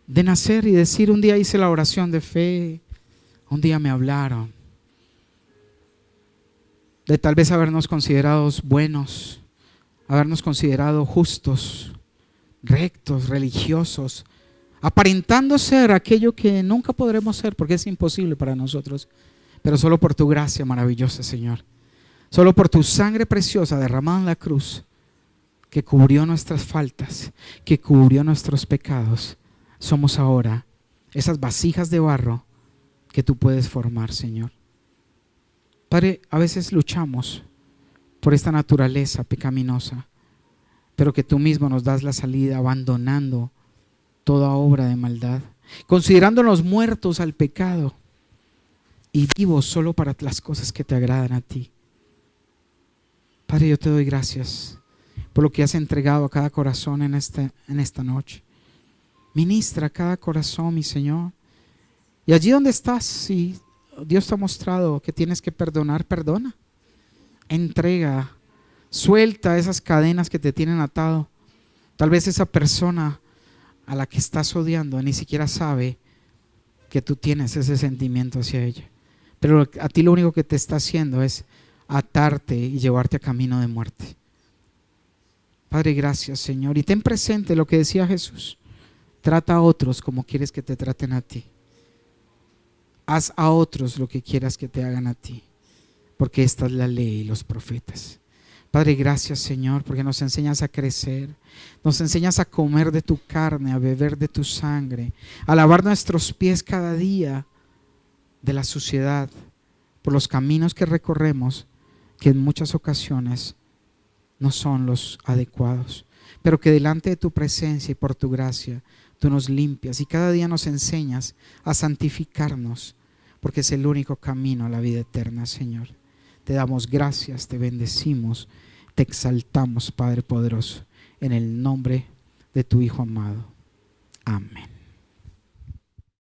nacer y decir, un día hice la oración de fe, un día me hablaron, de tal vez habernos considerado buenos, habernos considerado justos, rectos, religiosos, aparentando ser aquello que nunca podremos ser porque es imposible para nosotros, pero solo por tu gracia maravillosa, Señor, solo por tu sangre preciosa derramada en la cruz, que cubrió nuestras faltas, que cubrió nuestros pecados, somos ahora esas vasijas de barro que tú puedes formar, Señor. Padre, a veces luchamos por esta naturaleza pecaminosa, pero que tú mismo nos das la salida, abandonando toda obra de maldad, considerándonos muertos al pecado y vivos solo para las cosas que te agradan a ti. Padre, yo te doy gracias por lo que has entregado a cada corazón en esta noche. Ministra a cada corazón, mi Señor. Y allí donde estás, si Dios te ha mostrado que tienes que perdonar, perdona. Entrega, suelta esas cadenas que te tienen atado. Tal vez esa persona a la que estás odiando ni siquiera sabe que tú tienes ese sentimiento hacia ella. Pero a ti lo único que te está haciendo es atarte y llevarte a camino de muerte. Padre, gracias, Señor. Y ten presente lo que decía Jesús. Trata a otros como quieres que te traten a ti. haz a otros lo que quieras que te hagan a ti, porque esta es la ley y los profetas. Padre, gracias, Señor, porque nos enseñas a crecer, nos enseñas a comer de tu carne, a beber de tu sangre, a lavar nuestros pies cada día de la suciedad por los caminos que recorremos, que en muchas ocasiones no son los adecuados, pero que delante de tu presencia y por tu gracia tú nos limpias y cada día nos enseñas a santificarnos, porque es el único camino a la vida eterna, Señor. Te damos gracias, te bendecimos, te exaltamos, Padre poderoso, en el nombre de tu Hijo amado. Amén.